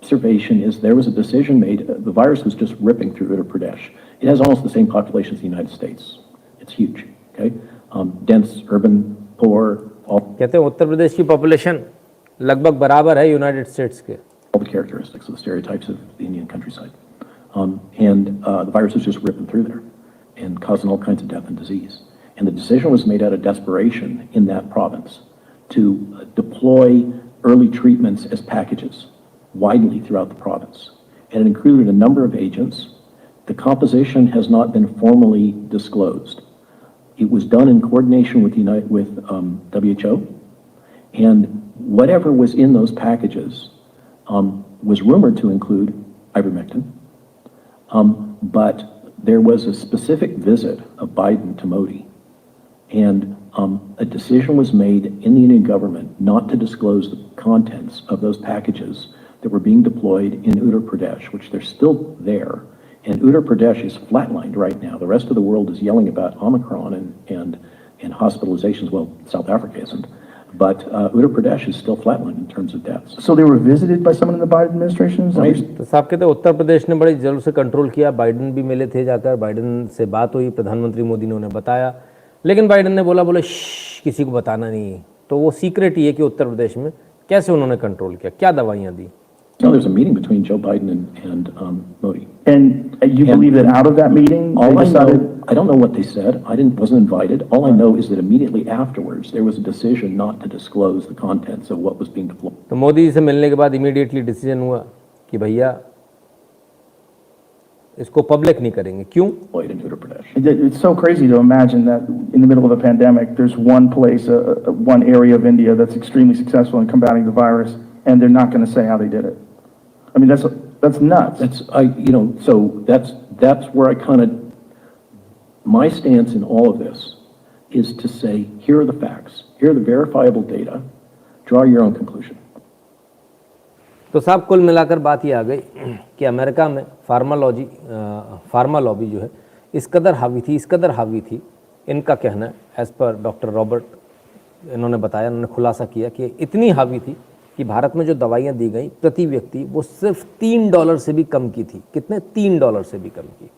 observation is there was a decision made. The virus was just ripping through Uttar Pradesh. It has almost the same population as the United States. It's huge. Okay, dense, urban, poor. All कहते हैं उत्तर प्रदेश की population लगभग बराबर है United states के। all the characteristics of the stereotypes of the Indian countryside. The virus was just ripping through there and causing all kinds of death and disease. And the decision was made out of desperation in that province to deploy early treatments as packages widely throughout the province. And it included a number of agents. The composition has not been formally disclosed. It was done in coordination with WHO, and whatever was in those packages was rumored to include ivermectin. But there was a specific visit of Biden to Modi, and a decision was made in the Indian government not to disclose the contents of those packages that were being deployed in Uttar Pradesh, which they're still there. And Uttar Pradesh is flatlined right now. The rest of the world is yelling about Omicron and hospitalizations. Well, South Africa isn't. But Uttar Pradesh is still flatlined in terms of deaths. So they were visited by someone in the Biden administration? Is that what you're- तो साहब कहते हैं उत्तर प्रदेश ने बड़ी जरूर से control किया, Biden भी मिले थे, जाकर बाइडन से बात हुई, प्रधानमंत्री मोदी ने उन्हें बताया, लेकिन बाइडन ने बोले किसी को बताना नहीं है। तो वो सीक्रेट ही है कि उत्तर प्रदेश में कैसे उन्होंने कंट्रोल किया, क्या दवाइयाँ दी। No, there's a meeting between Joe Biden and Modi. And you believe that out of that meeting, All they I know, decided, I don't know what they said. wasn't invited. All I know is that immediately afterwards, there was a decision not to disclose the contents of what was being deployed. तो मोदी जी से मिलने के बाद immediately decision हुआ कि भैया इसको public नहीं करेंगे। क्यों? In Uttar Pradesh. it's so crazy to imagine that in the middle of a pandemic, there's one place, one area of India that's extremely successful in combating the virus, and they're not going to say how they did it. I mean, that's nuts. So that's where I kind of, my stance in all of this is to say, here are the facts, here are the verifiable data, draw your own conclusion. तो साहब कुल मिलाकर बात ये आ गई कि America में pharma lobby जो है इस कदर हावी थी, इनका कहना है, एज पर डॉक्टर रॉबर्ट, इन्होंने बताया, इन्होंने खुलासा किया कि इतनी हावी थी कि भारत में जो दवाइयाँ दी गई प्रति व्यक्ति वो सिर्फ $3 से भी कम की थी। कितने? $3 से भी कम की,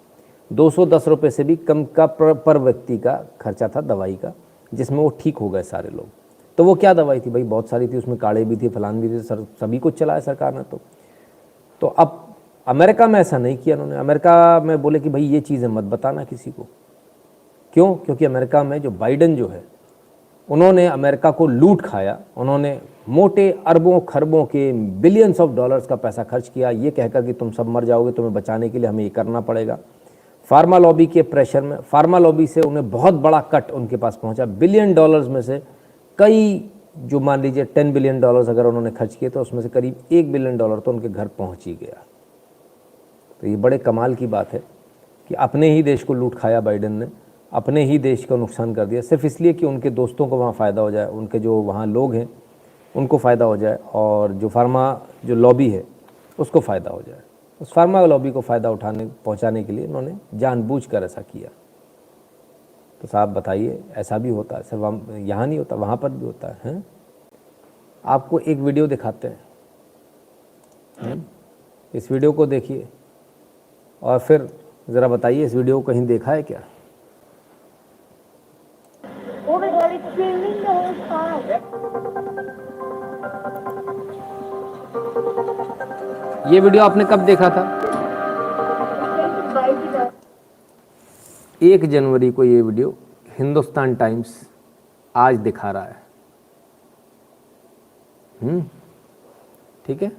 210 रुपये से भी कम का पर व्यक्ति का खर्चा था दवाई का, जिसमें वो ठीक हो गए सारे लोग। तो वो क्या दवाई थी भाई? बहुत सारी थी, उसमें काढ़े भी थे, फलान भी थे, सभी कुछ चलाया सरकार ने। तो अब अमेरिका में ऐसा नहीं किया उन्होंने। अमेरिका में बोले कि भाई ये चीज़ें मत बताना किसी को। क्यों? क्योंकि अमेरिका में जो बाइडन जो है उन्होंने अमेरिका को लूट खाया, उन्होंने मोटे अरबों खरबों के बिलियंस ऑफ डॉलर्स का पैसा खर्च किया ये कहकर कि तुम सब मर जाओगे, तुम्हें बचाने के लिए हमें ये करना पड़ेगा। फार्मा लॉबी के प्रेशर में, फार्मा लॉबी से उन्हें बहुत बड़ा कट उनके पास पहुंचा। $बिलियन में से कई, जो मान लीजिए $10 बिलियन अगर उन्होंने खर्च किए तो उसमें से करीब $1 बिलियन तो उनके घर पहुंच ही गया। तो ये बड़े कमाल की बात है कि अपने ही देश को लूट खाया बाइडन ने, अपने ही देश को नुकसान कर दिया, सिर्फ इसलिए कि उनके दोस्तों को वहाँ फ़ायदा हो जाए, उनके जो वहाँ लोग हैं उनको फ़ायदा हो जाए, और जो फार्मा जो लॉबी है उसको फ़ायदा हो जाए। उस फार्मा लॉबी को फ़ायदा पहुँचाने के लिए उन्होंने जानबूझकर ऐसा किया। तो साहब बताइए, ऐसा भी होता है? सिर्फ यहाँ नहीं होता, वहाँ पर भी होता है। आपको एक वीडियो दिखाते हैं, इस वीडियो को देखिए और फिर ज़रा बताइए इस वीडियो को कहीं देखा है क्या? Oh my God, it's filming the whole car. ये वीडियो आपने कब देखा था? 1 जनवरी को ये वीडियो हिंदुस्तान टाइम्स आज दिखा रहा है। ठीक है,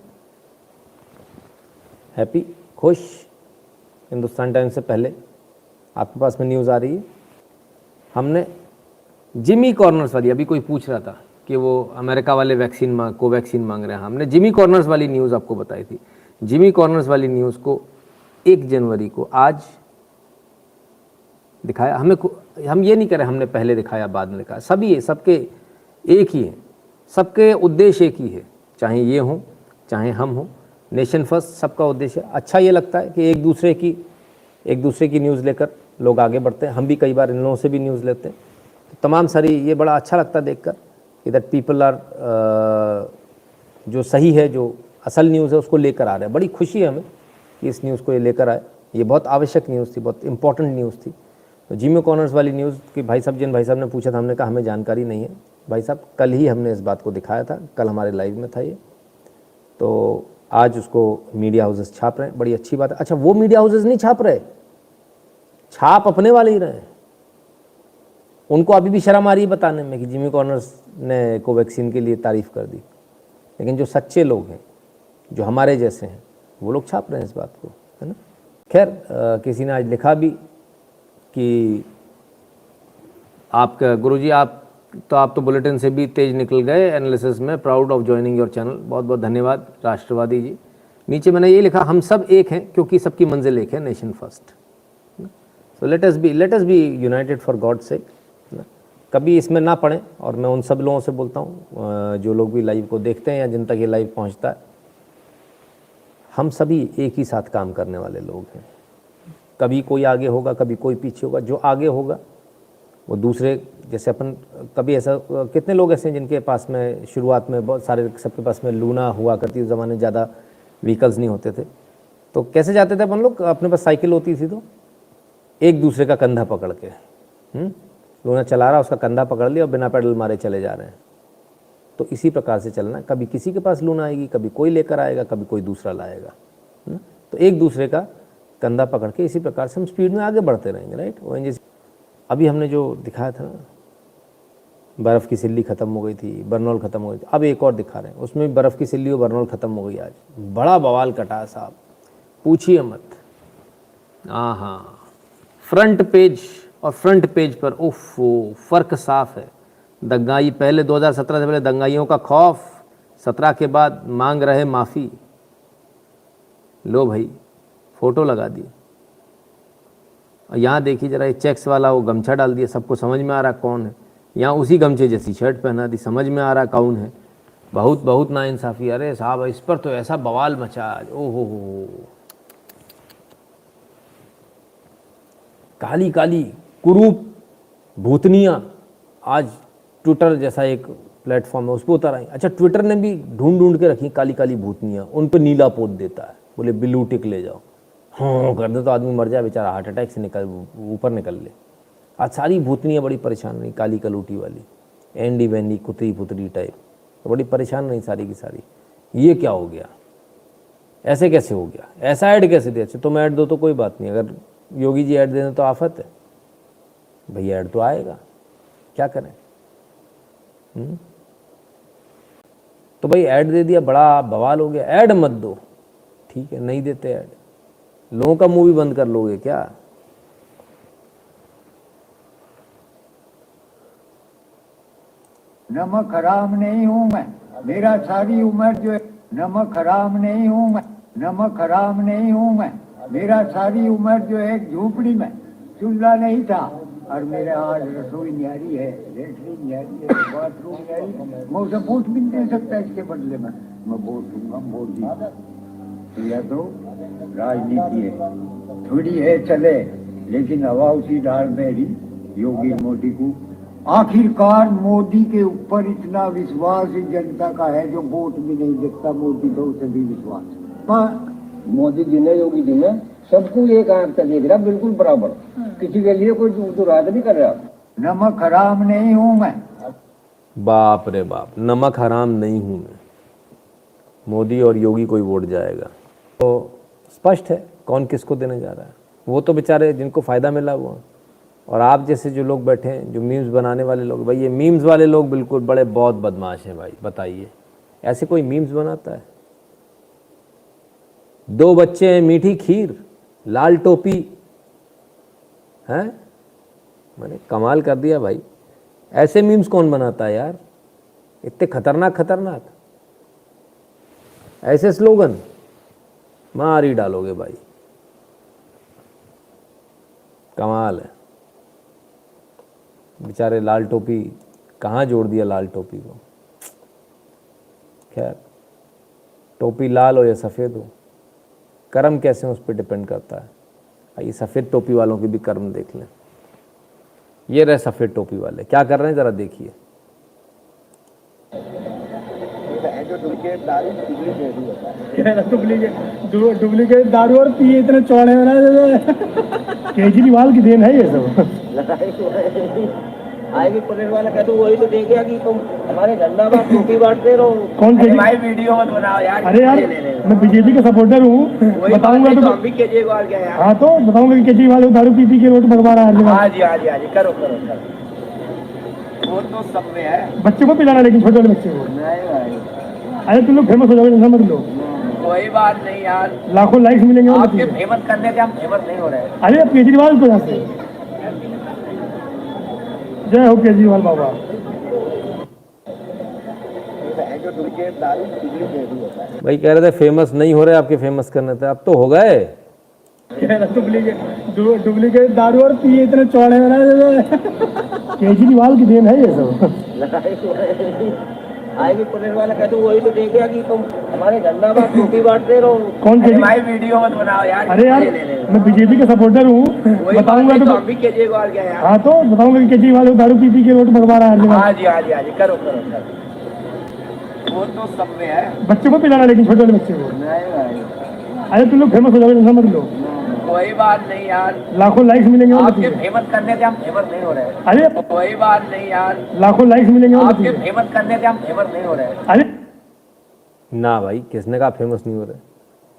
हैप्पी, खुश? हिंदुस्तान टाइम्स से पहले आपके पास में न्यूज़ आ रही है। हमने जिमी कॉर्नर्स वाली, अभी कोई पूछ रहा था कि वो अमेरिका वाले कोवैक्सीन मांग रहे हैं, हमने जिमी कॉर्नर्स वाली न्यूज़ आपको बताई थी। जिमी कॉर्नर्स वाली न्यूज़ को 1 जनवरी को आज दिखाया। हम ये नहीं कह रहे हमने पहले दिखाया बाद में दिखाया, सभी सबके एक ही है, सबके उद्देश्य एक ही है, चाहे ये हो चाहे हम हो, नेशन फर्स्ट सबका उद्देश्य। अच्छा ये लगता है कि एक दूसरे की न्यूज़ लेकर लोग आगे बढ़ते हैं। हम भी कई बार इन लोगों से भी न्यूज़ लेते हैं, तो तमाम सारी ये बड़ा अच्छा लगता है देखकर कि दैट पीपल आर जो सही है, जो असल न्यूज़ है उसको लेकर आ रहे हैं। बड़ी खुशी है हमें कि इस न्यूज़ को ये लेकर आए। ये बहुत आवश्यक न्यूज़ थी, बहुत इंपॉर्टेंट न्यूज़ थी। तो जिमी कॉर्नर्स वाली न्यूज़ कि भाई साहब, जिन भाई साहब ने पूछा था, हमने कहा हमें जानकारी नहीं है। भाई साहब कल ही हमने इस बात को दिखाया था, कल हमारे लाइव में था ये, तो आज उसको मीडिया हाउसेस छाप रहे हैं, बड़ी अच्छी बात है। अच्छा, वो मीडिया हाउसेस नहीं छाप रहे, छाप अपने वाले ही रहे हैं। उनको अभी भी शर्म आ रही है बताने में कि जिमी कॉर्नर्स ने कोवैक्सीन के लिए तारीफ़ कर दी, लेकिन जो सच्चे लोग हैं, जो हमारे जैसे हैं, वो लोग छाप रहे हैं इस बात को, है ना। खैर, किसी ने आज लिखा भी कि आपका गुरुजी, आप तो बुलेटिन से भी तेज निकल गए एनालिसिस में, proud of joining your channel. बहुत बहुत धन्यवाद राष्ट्रवादी जी। नीचे मैंने ये लिखा, हम सब एक हैं क्योंकि सबकी मंजिल एक है, nation first. So let us be united for God sake. कभी इसमें ना पड़ें, और मैं उन सब लोगों से बोलता हूँ जो लोग भी लाइव को देखते हैं या जिन तक ये लाइव पहुँचता है, हम सभी एक ही साथ काम करने वाले लोग हैं। कभी कोई आगे होगा, कभी कोई पीछे होगा। जो आगे होगा वो दूसरे, जैसे अपन कभी ऐसा, कितने लोग ऐसे हैं जिनके पास में शुरुआत में बहुत सारे, सबके पास में लूना हुआ करती, उस ज़माने ज़्यादा व्हीकल्स नहीं होते थे, तो कैसे जाते थे अपन लोग? अपने पास साइकिल होती थी तो एक दूसरे का कंधा पकड़ के, लूना चला रहा, उसका कंधा पकड़ लिया और बिना पैडल मारे चले जा रहे हैं। तो इसी प्रकार से चलना, कभी किसी के पास लूना आएगी, कभी कोई लेकर आएगा, कभी कोई दूसरा लाएगा। तो एक दूसरे का कंधा पकड़ के इसी प्रकार से हम स्पीड में आगे बढ़ते रहेंगे, राइट। ONGC अभी हमने जो दिखाया था ना, बर्फ़ की सिल्ली ख़त्म हो गई थी, बर्नौल ख़त्म हो गई थी, अब एक और दिखा रहे हैं, उसमें भी बर्फ़ की सिल्ली और बर्नौल ख़त्म हो गई। आज बड़ा बवाल कटा है साहब, पूछिए मत। हाँ, फ्रंट पेज और फ्रंट पेज पर उफ, फ़र्क साफ है। दंगाई पहले 2017 से पहले दंगाइयों का खौफ, 17 के बाद मांग रहे माफ़ी। लो भाई, फ़ोटो लगा दी। और यहाँ देखिए जरा, ये चेक्स वाला वो गमछा डाल दिया, सबको समझ में आ रहा कौन है। यहाँ उसी गमछे जैसी शर्ट पहना दी, समझ में आ रहा कौन है। बहुत बहुत नाइंसाफ़ी। अरे साहब, इस पर तो ऐसा बवाल मचा आज, ओहो हो। काली काली कुरूप भूतनियाँ आज ट्विटर जैसा एक प्लेटफॉर्म है, उस पर उतर आई। अच्छा, ट्विटर ने भी ढूंढ ढूंढ के रखी काली काली भूतनियाँ, उन पर नीला पोत देता है, बोले ब्लू टिक ले जाओ। हाँ कर दे तो आदमी मर जाए बेचारा, हार्ट अटैक से ऊपर निकल ले। आज सारी भूतनियाँ बड़ी परेशान रही, काली कलूटी वाली, एंडी वैंडी कुतरी पुतरी टाइप, तो बड़ी परेशान रही सारी की सारी। ये क्या हो गया? ऐसे कैसे हो गया? ऐसा ऐड कैसे दे? अच्छा तुम ऐड दो तो कोई बात नहीं, अगर योगी जी ऐड दे दें तो आफत है भाई, ऐड तो आएगा, क्या करें। तो भाई ऐड दे दिया, बड़ा बवाल हो गया। ऐड मत दो, ठीक है, नहीं देते ऐड, लोगों का मुंह भी बंद कर लोगे क्या? नमक हराम नहीं हूं मैं, मेरा सारी उम्र जो है, नमक हराम नहीं हूं मैं, नमक हराम नहीं हूं मैं, मेरा सारी उम्र जो है झोपड़ी में चूल्हा नहीं था, और मेरे आज रसोई न्यारी है, लेटरिन न्यारी है, बाथरूम न्यारी। मैं उसे वोट भी नहीं दे सकता इसके बदले में, मैं वोट दूंगा, वोट दी। यह तो राजनीति है, थोड़ी है चले, लेकिन हवा उसी डाल में रही योगी मोदी को। आखिरकार मोदी के ऊपर इतना विश्वास इस जनता का है जो वोट भी नहीं देता मोदी को, उसे भी विश्वास। पर मोदी जी ने, योगी जी ने सबको एक आंख से देख रहा, बिल्कुल बराबर, किसी के लिए कोई तो रात नहीं कर रहा। नमक हराम नहीं हूं मैं। बाप रे बाप, नमक हराम नहीं हूं मैं, मोदी और योगी कोई वोट जाएगा। तो स्पष्ट है कौन किसको देने जा रहा है। वो तो बेचारे जिनको फ़ायदा मिला वो, और आप जैसे जो लोग बैठे हैं, जो मीम्स बनाने वाले लोग, भाई ये मीम्स वाले लोग बिल्कुल बड़े बहुत बदमाश हैं भाई। बताइए, ऐसे कोई मीम्स बनाता है? 2 बच्चे हैं, मीठी खीर, लाल टोपी, हैं? मैंने कमाल कर दिया भाई। ऐसे मीम्स कौन बनाता है यार? इतने खतरनाक खतरनाक ऐसे स्लोगन मार ही डालोगे भाई, कमाल है। बेचारे लाल टोपी कहाँ जोड़ दिया लाल टोपी को। खैर, टोपी लाल हो या सफ़ेद हो, कर्म कैसे उस पर डिपेंड करता है। आइए सफ़ेद टोपी वालों के भी कर्म देख लें। ये रहे सफ़ेद टोपी वाले, क्या कर रहे हैं ज़रा देखिए। डुप्लीकेट दारू और पिए इतने चौड़े हो रहे। केजरीवाल की देन है ये सब। आएगी पुलिस वाला कहते वही तो देखेगा कि तुम हमारे झंडा में टोपी बांटते रहो। कौन भाई वीडियो मत बनाओ यार। अरे यार, मैं बीजेपी का सपोर्टर हूँ, बताऊंगा तो हम भी केजरीवाल के हैं। हाँ, तो बताऊंगा कि केजरीवाल दारू पी के रोड भगवा रहा है। हाँ जी, हाँ जी, हाँ जी, करो करो करो, वो तो सब में है। बच्चे को पिलाना, लेकिन छोटे वाले बच्चे को नहीं भाई। अरे तुम लोग फेमस हो जाओगे, मत लो। कोई बात नहीं यार, लाखों लाइक्स मिलेंगे आपके फेमस करने के हम फेमस नहीं हो रहे। अरे अब केजरीवाल को यहाँ से जय हो केजरीवाल बाबा। भाई कह रहे थे फेमस नहीं हो रहे, आपके फेमस करने थे, अब तो हो गए। डुप्लीकेट दारू और पिए इतने चौड़े हो रहे। केजरीवाल की देन है ये सब। आएगी पुलिस वाला कहते वही तो देखेगा कि तुम हमारे झंडा में टोपी बांटते रहो। कौन सी भाई वीडियो मत बनाओ यार। अरे यार मैं बीजेपी का सपोर्टर हूँ, बताऊंगा तो हम भी केजरीवाल क्या यार। हाँ तो बताऊंगा कि केजरीवाल दारू पी के वोट भगवा रहा है। हाँ जी हाँ जी हाँ जी, करो करो करो, वो तो सब में है। बच्चों को पिलाना, लेकिन छोटे वाले बच्चे को नहीं भाई। अरे तुम लोग फेमस हो जाओगे, समझ लो। कोई बात नहीं यार, लाखों लाइक्स मिलेंगे। आपके फेमस करने से हम फेमस नहीं हो रहे। अरे कोई बात नहीं यार, लाखों लाइक्स मिलेंगे। आपके फेमस करने से हम फेमस नहीं हो रहे। अरे ना भाई, किसने कहा फेमस नहीं हो रहे,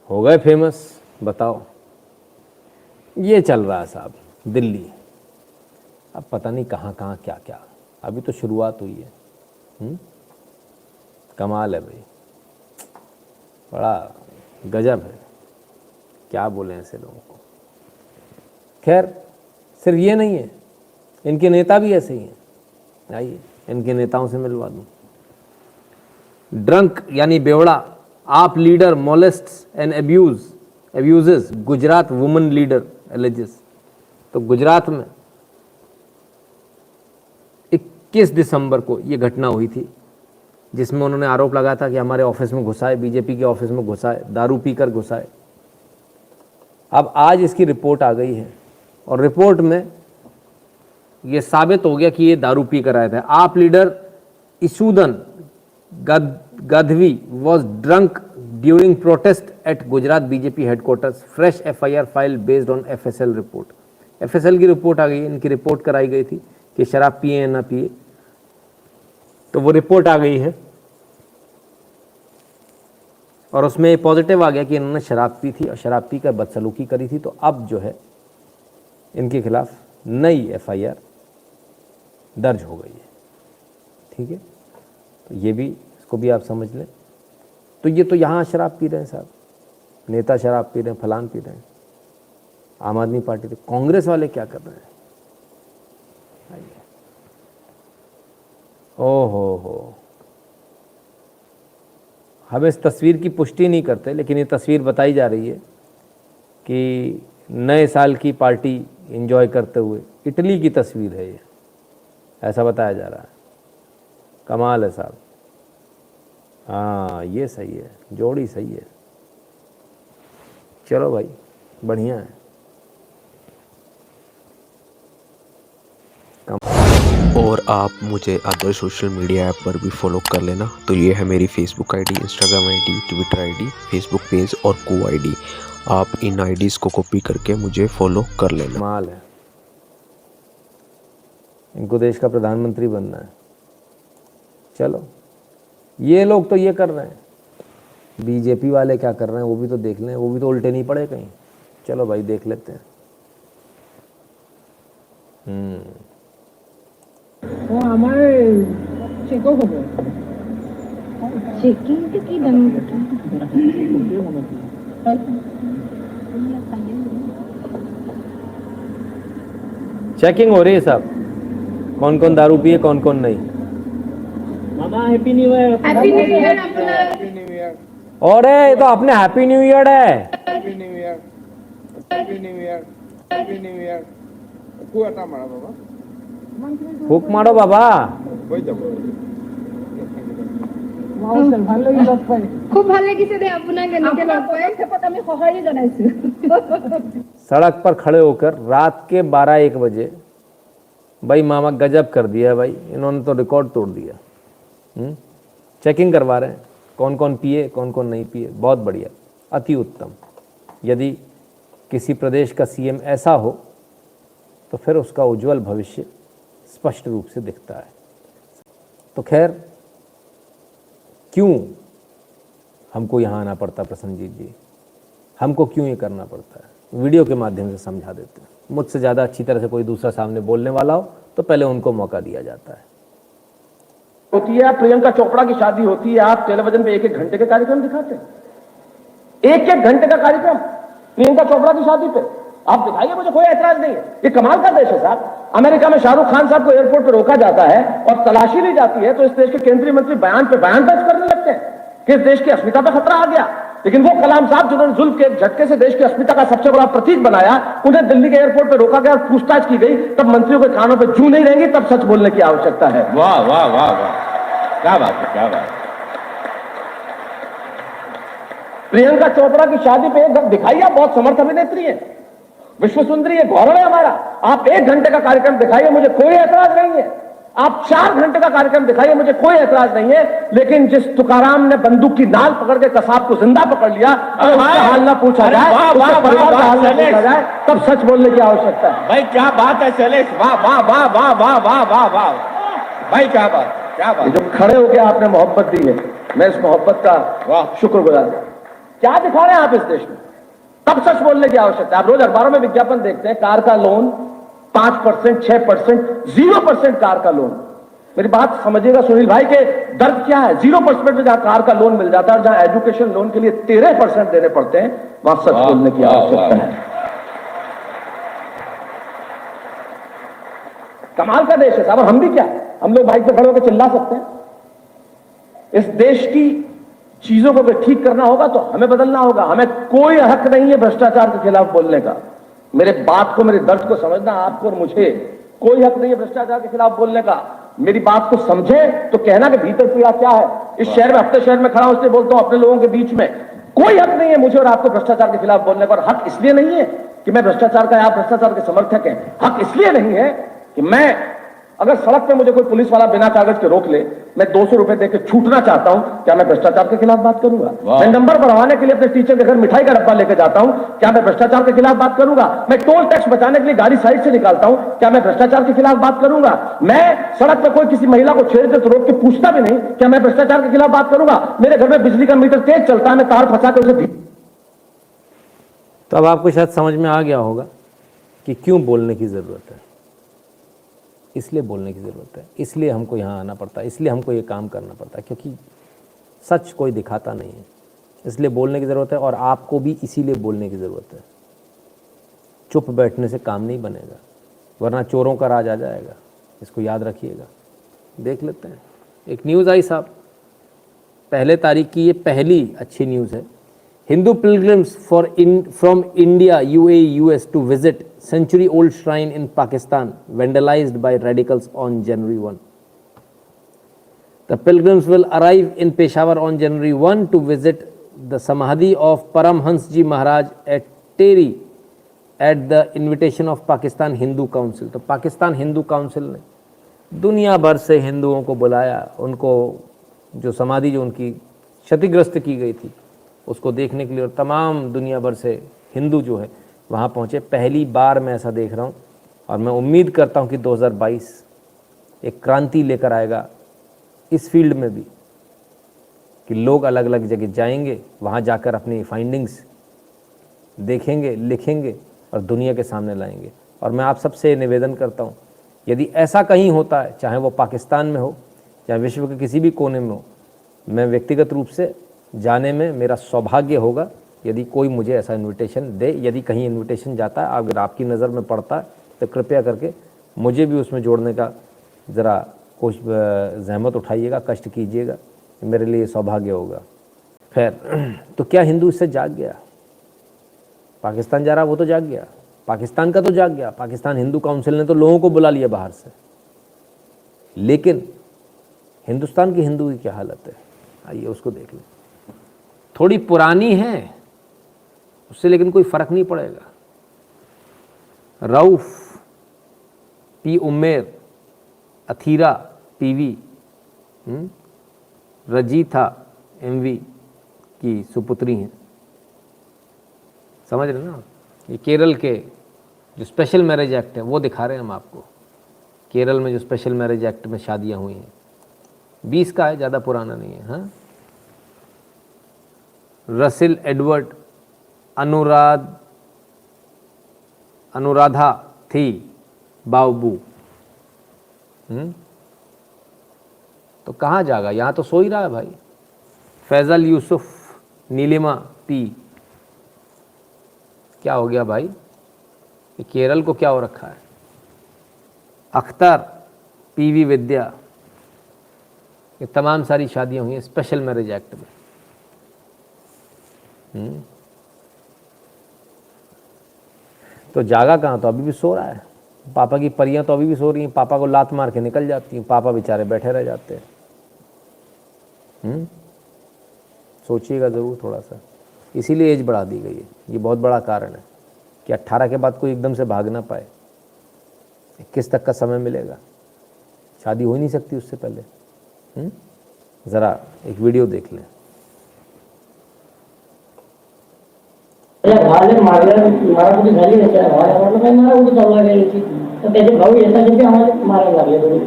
हो गए फेमस। बताओ, ये चल रहा है साहब दिल्ली। अब पता नहीं कहाँ कहाँ क्या क्या, अभी तो शुरुआत हुई है। कमाल है भाई, बड़ा गजब है, क्या बोले ऐसे लोगों को। खैर, सिर्फ ये नहीं है, इनके नेता भी ऐसे ही हैं। आइए इनके नेताओं से मिलवा दूं। ड्रंक यानी बेवड़ा, AAP leader molests and abuses Gujarat woman leader alleges. तो गुजरात में 21 दिसंबर को ये घटना हुई थी, जिसमें उन्होंने आरोप लगाया था कि हमारे ऑफिस में घुसा है, बीजेपी के ऑफिस में घुसा है, दारू पीकर घुसा है। अब आज इसकी रिपोर्ट आ गई है और रिपोर्ट में ये साबित हो गया कि ये दारू पी कर आए थे। AAP leader Isudan Gadhvi was drunk during protest at Gujarat BJP headquarters. Fresh FIR file based on FSL report. FSL की रिपोर्ट आ गई है, इनकी रिपोर्ट कराई गई थी कि शराब पिए या ना पिए, तो वो रिपोर्ट आ गई है और उसमें पॉजिटिव आ गया कि इन्होंने शराब पी थी और शराब पीकर बदसलूकी करी थी। तो अब जो है इनके खिलाफ नई FIR दर्ज हो गई है। ठीक है, तो ये भी, इसको भी आप समझ लें। तो ये तो यहाँ शराब पी रहे हैं साहब, नेता शराब पी रहे हैं, फलान पी रहे हैं, आम आदमी पार्टी के। कांग्रेस वाले क्या कर रहे हैं? हो हम इस तस्वीर की पुष्टि नहीं करते, लेकिन ये तस्वीर बताई जा रही है कि नए साल की पार्टी एंजॉय करते हुए, इटली की तस्वीर है ये, ऐसा बताया जा रहा है। कमाल है साहब। हाँ ये सही है, जोड़ी सही है। चलो भाई, बढ़िया है। और आप मुझे अदर सोशल मीडिया ऐप पर भी फॉलो कर लेना। तो ये है मेरी Facebook ID, Instagram ID, Twitter ID, Facebook page और को आईडी। आप इन आईडीज़ को कॉपी करके मुझे फॉलो कर लेना। कमाल है, इनको देश का प्रधानमंत्री बनना है। चलो, ये लोग तो ये कर रहे हैं, बीजेपी वाले क्या कर रहे हैं वो भी तो देख लें, वो भी तो उल्टे नहीं पड़े कहीं। चलो भाई, देख लेते हैं। चेकिंग हो रही है साहब, कौन कौन दारू पिए, कौन कौन नहीं। मामा happy new year. Happy new year. और ये तो अपने हैप्पी न्यू ईयर है। Happy new year, happy new year, happy new year. कुआटा मारा बाबा, फूक मारो बाबा। खूब ভাল লাগিছে দে আপোনাক এনেকে লগ পাই। ক্ষেত্ৰত আমি সহায় জনাইছো। सड़क पर खड़े होकर रात के 12-1 बजे, भाई मामा गजब कर दिया भाई, इन्होंने तो रिकॉर्ड तोड़ दिया। चेकिंग करवा रहे हैं, कौन कौन पिए, कौन कौन नहीं पिए। बहुत बढ़िया, अति उत्तम। यदि किसी प्रदेश का CM ऐसा हो तो फिर उसका उज्जवल भविष्य स्पष्ट रूप से दिखता है। तो खैर, क्यों हमको यहाँ आना पड़ता प्रसन्नजीत जी, हमको क्यों ये करना पड़ता है? वीडियो के माध्यम से समझा देते हैं। मुझसे ज़्यादा अच्छी तरह से कोई दूसरा सामने बोलने वाला हो तो पहले उनको मौका दिया जाता है। होती है, प्रियंका चोपड़ा की शादी होती है, आप टेलीविजन पे 1-1 घंटे के कार्यक्रम दिखाते हैं। 1-1 घंटे का कार्यक्रम प्रियंका चोपड़ा की शादी पे आप दिखाइए, मुझे कोई ऐतराज नहीं है। ये कमाल का देश है साहब। अमेरिका में शाहरुख खान साहब को एयरपोर्ट पे रोका जाता है और तलाशी ली जाती है, तो इस देश के केंद्रीय मंत्री बयान पे बयान दर्ज करने लगते हैं कि इस देश की अस्मिता पे खतरा आ गया। लेकिन वो कलाम साहब जिन्होंने जुल्म के झटके से देश की अस्मिता का सबसे बड़ा प्रतीक बनाया, उन्हें दिल्ली के एयरपोर्ट पे रोका गया और पूछताछ की गई, तब मंत्रियों के कानों पे जू नहीं रहेंगी, तब सच बोलने की आवश्यकता है। वाह वाह वाह वाह। क्या बात है, क्या बात है। प्रियंका चोपड़ा की शादी पे एक दिखाइए, आप बहुत समर्थ अभिनेत्री है, विश्व सुंदरी है, गौरव है हमारा। आप 1 घंटे का कार्यक्रम दिखाइए, मुझे कोई ऐतराज नहीं है। आप 4 घंटे का कार्यक्रम दिखाइए, मुझे कोई ऐतराज नहीं है। लेकिन जिस तुकाराम ने बंदूक की नाल पकड़ के कसाब को जिंदा पकड़ लिया, अगर उसका हाल ना पूछा जाए, उसके परिवार का हाल ना पूछा जाए, तब सच बोलने की आवश्यकता है। भाई क्या बात है शैलेश, वाह वाह वाह वाह वाह वाह वाह वाह, भाई क्या बात, क्या बात। जो खड़े होकर आपने मोहब्बत दी है, मैं इस मोहब्बत का वाह शुक्रगुजार हूं। क्या दिखा रहे हैं आप इस देश में, तब सच बोलने की आवश्यकता है। आप रोज अखबारों में विज्ञापन देखते हैं, कार का लोन 5%, 6%, 0% कार का लोन। मेरी बात समझिएगा सुनील भाई के दर्द क्या है। 0% में जहां कार का लोन मिल जाता है और जहां एजुकेशन लोन के लिए 13% देने पड़ते हैं, वहां सच बोलने की आवश्यकता है। कमाल का देश है साहब, और हम भी क्या, हम लोग बाइक पे खड़े होकर चिल्ला सकते हैं। इस देश की चीजों को अगर ठीक करना होगा तो हमें बदलना होगा। हमें कोई हक नहीं है भ्रष्टाचार के खिलाफ बोलने का। मेरे बात को, मेरे दर्द को समझना आपको और मुझे कोई हक नहीं है भ्रष्टाचार के खिलाफ बोलने का। मेरी बात को समझे तो कहना कि भीतर पीड़ा क्या है। इस शहर में, अपने शहर में खड़ा हूं इसलिए बोलता हूं, अपने लोगों के बीच में कोई हक नहीं है मुझे और आपको भ्रष्टाचार के खिलाफ बोलने का। और हक इसलिए नहीं है कि मैं भ्रष्टाचार का या आप भ्रष्टाचार के समर्थक हैं। हक इसलिए नहीं है कि मैं, अगर सड़क पे मुझे कोई पुलिस वाला बिना कागज के रोक ले, मैं 200 रुपए देकर छूटना चाहता हूं, क्या मैं भ्रष्टाचार के खिलाफ बात करूंगा? मैं नंबर बढ़वाने के लिए अपने टीचर के घर मिठाई का डब्बा लेकर जाता हूं, क्या मैं भ्रष्टाचार के खिलाफ बात करूंगा? मैं टोल टैक्स बचाने के लिए गाड़ी साइड से निकालता हूं, क्या मैं भ्रष्टाचार के खिलाफ बात करूंगा? मैं सड़क पर कोई किसी महिला को छेड़ दे तो रोक के पूछता भी नहीं, क्या मैं भ्रष्टाचार के खिलाफ बात करूंगा? मेरे घर में बिजली का मीटर तेज चलता है, मैं तार फंसा के उसे। तो अब आपको शायद समझ में आ गया होगा कि क्यों बोलने की ज़रूरत है। इसलिए बोलने की ज़रूरत है, इसलिए हमको यहाँ आना पड़ता है, इसलिए हमको ये काम करना पड़ता है, क्योंकि सच कोई दिखाता नहीं है। इसलिए बोलने की ज़रूरत है, और आपको भी इसीलिए बोलने की ज़रूरत है। चुप बैठने से काम नहीं बनेगा, वरना चोरों का राज आ जाएगा। इसको याद रखिएगा। देख लेते हैं, एक न्यूज़ आई साहब, पहले तारीख की, ये पहली अच्छी न्यूज़ है। Hindu pilgrims from India, UAE, US to visit century-old shrine in Pakistan vandalized by radicals on January 1. The pilgrims will arrive in Peshawar on January 1 to visit the Samadhi of Paramhans-ji Maharaj at Tehri at the invitation of Pakistan Hindu Council. तो Pakistan Hindu council ने दुनिया भर से हिंदुओं को बुलाया, उनको जो समाधि जो उनकी क्षतिग्रस्त की गई थी उसको देखने के लिए, और तमाम दुनिया भर से हिंदू जो है वहाँ पहुँचे। पहली बार मैं ऐसा देख रहा हूँ, और मैं उम्मीद करता हूँ कि 2022 एक क्रांति लेकर आएगा इस फील्ड में भी, कि लोग अलग अलग जगह जाएंगे, वहाँ जाकर अपनी फाइंडिंग्स देखेंगे, लिखेंगे और दुनिया के सामने लाएंगे। और मैं आप सबसे निवेदन करता हूँ, यदि ऐसा कहीं होता है, चाहे वो पाकिस्तान में हो, चाहे विश्व के किसी भी कोने में हो, मैं व्यक्तिगत रूप से जाने में मेरा सौभाग्य होगा यदि कोई मुझे ऐसा इनविटेशन दे। यदि कहीं इनविटेशन जाता है, अगर आपकी नज़र में पड़ता है, तो कृपया करके मुझे भी उसमें जोड़ने का ज़रा कुछ जहमत उठाइएगा, कष्ट कीजिएगा, मेरे लिए सौभाग्य होगा। खैर, तो क्या हिंदू इससे जाग गया? पाकिस्तान जा रहा, वो तो जाग गया, पाकिस्तान का तो जाग गया। पाकिस्तान हिंदू काउंसिल ने तो लोगों को बुला लिया बाहर से, लेकिन हिंदुस्तान की हिंदू की क्या हालत है? आइए उसको देख लें। थोड़ी पुरानी है उससे, लेकिन कोई फ़र्क नहीं पड़ेगा। Rauf P Umer, अथीरा PV, रजीथा MV की सुपुत्री हैं। समझ रहे ना? ये केरल के जो स्पेशल मैरिज एक्ट है वो दिखा रहे हैं हम आपको। केरल में जो स्पेशल मैरिज एक्ट में शादियां हुई हैं, 20 का है, ज़्यादा पुराना नहीं है। हाँ, रसिल एडवर्ड अनुराधा थी बाबू। तो कहाँ जाएगा? यहाँ तो सो ही रहा है भाई। फैजल यूसुफ नीलिमा पी, क्या हो गया भाई? ये केरल को क्या हो रखा है? अख्तर पीवी विद्या, ये तमाम सारी शादियां हुई हैं स्पेशल मैरिज एक्ट में। तो जागा कहाँ? तो अभी भी सो रहा है। पापा की परियां तो अभी भी सो रही हैं, पापा को लात मार के निकल जाती हैं, पापा बेचारे बैठे रह जाते हैं। सोचिएगा ज़रूर थोड़ा सा। इसीलिए एज बढ़ा दी गई है, ये बहुत बड़ा कारण है कि 18 के बाद कोई एकदम से भाग ना पाए। 21 तक का समय मिलेगा, शादी हो ही नहीं सकती उससे पहले। ज़रा एक वीडियो देख लें। भाले मारामारी झाली होत्या, भाले म्हटलं काय मारामारी चालू आहे याची, तर त्याचे भाऊ येण्यासाठी आम्हाला मारायला लागले दोघे।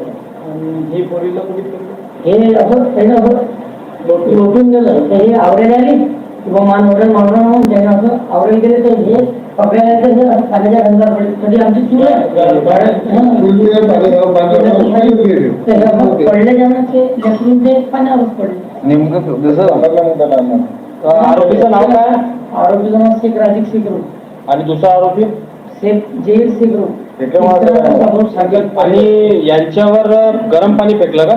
हे पोरीला हे असं त्यानं असं लोटून गेलं, तर हे आवरेल आली किंवा मान वडील मारणार म्हणून त्यानं असं आवरेल गेले, तर हे पकडायचं पाण्याच्या गंगा पडली कधी आमची चूल पडले जाणार ते लसून ते पाण्यावर पडले। नेमकं जसं आरोपीचं नाव काय? आरोपीचं नाव शेख राजीव शेखरू आणि दुसरा आरोपी शेख जहीर शेखरू। आणि यांच्यावर गरम पाणी फेकलं का?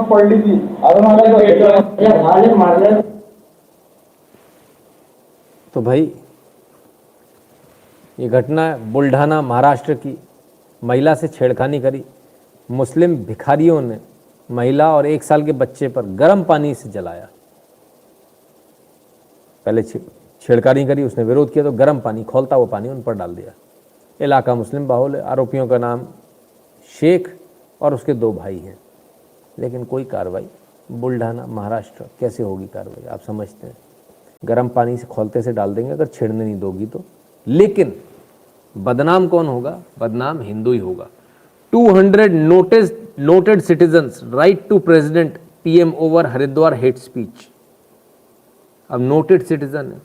पडली ती मारलं। तो भाई ये घटना बुल्ढाना महाराष्ट्र की, महिला से छेड़खानी करी, मुस्लिम भिखारियों ने महिला और 1 साल के बच्चे पर गर्म पानी से जलाया। पहले छेड़खानी करी, उसने विरोध किया तो गर्म पानी, खौलता हुआ पानी उन पर डाल दिया। इलाका मुस्लिम बाहुल है। आरोपियों का नाम शेख और उसके 2 भाई हैं, लेकिन कोई कार्रवाई। बुल्ढाना महाराष्ट्र, कैसे होगी कार्रवाई आप समझते हैं? गर्म पानी से खौलते से डाल देंगे अगर छेड़ने नहीं दोगी तो। लेकिन बदनाम कौन होगा? बदनाम हिंदू ही होगा। 200 noted citizens write to president PM over Haridwar hate speech. अब नोटेड सिटीजन है,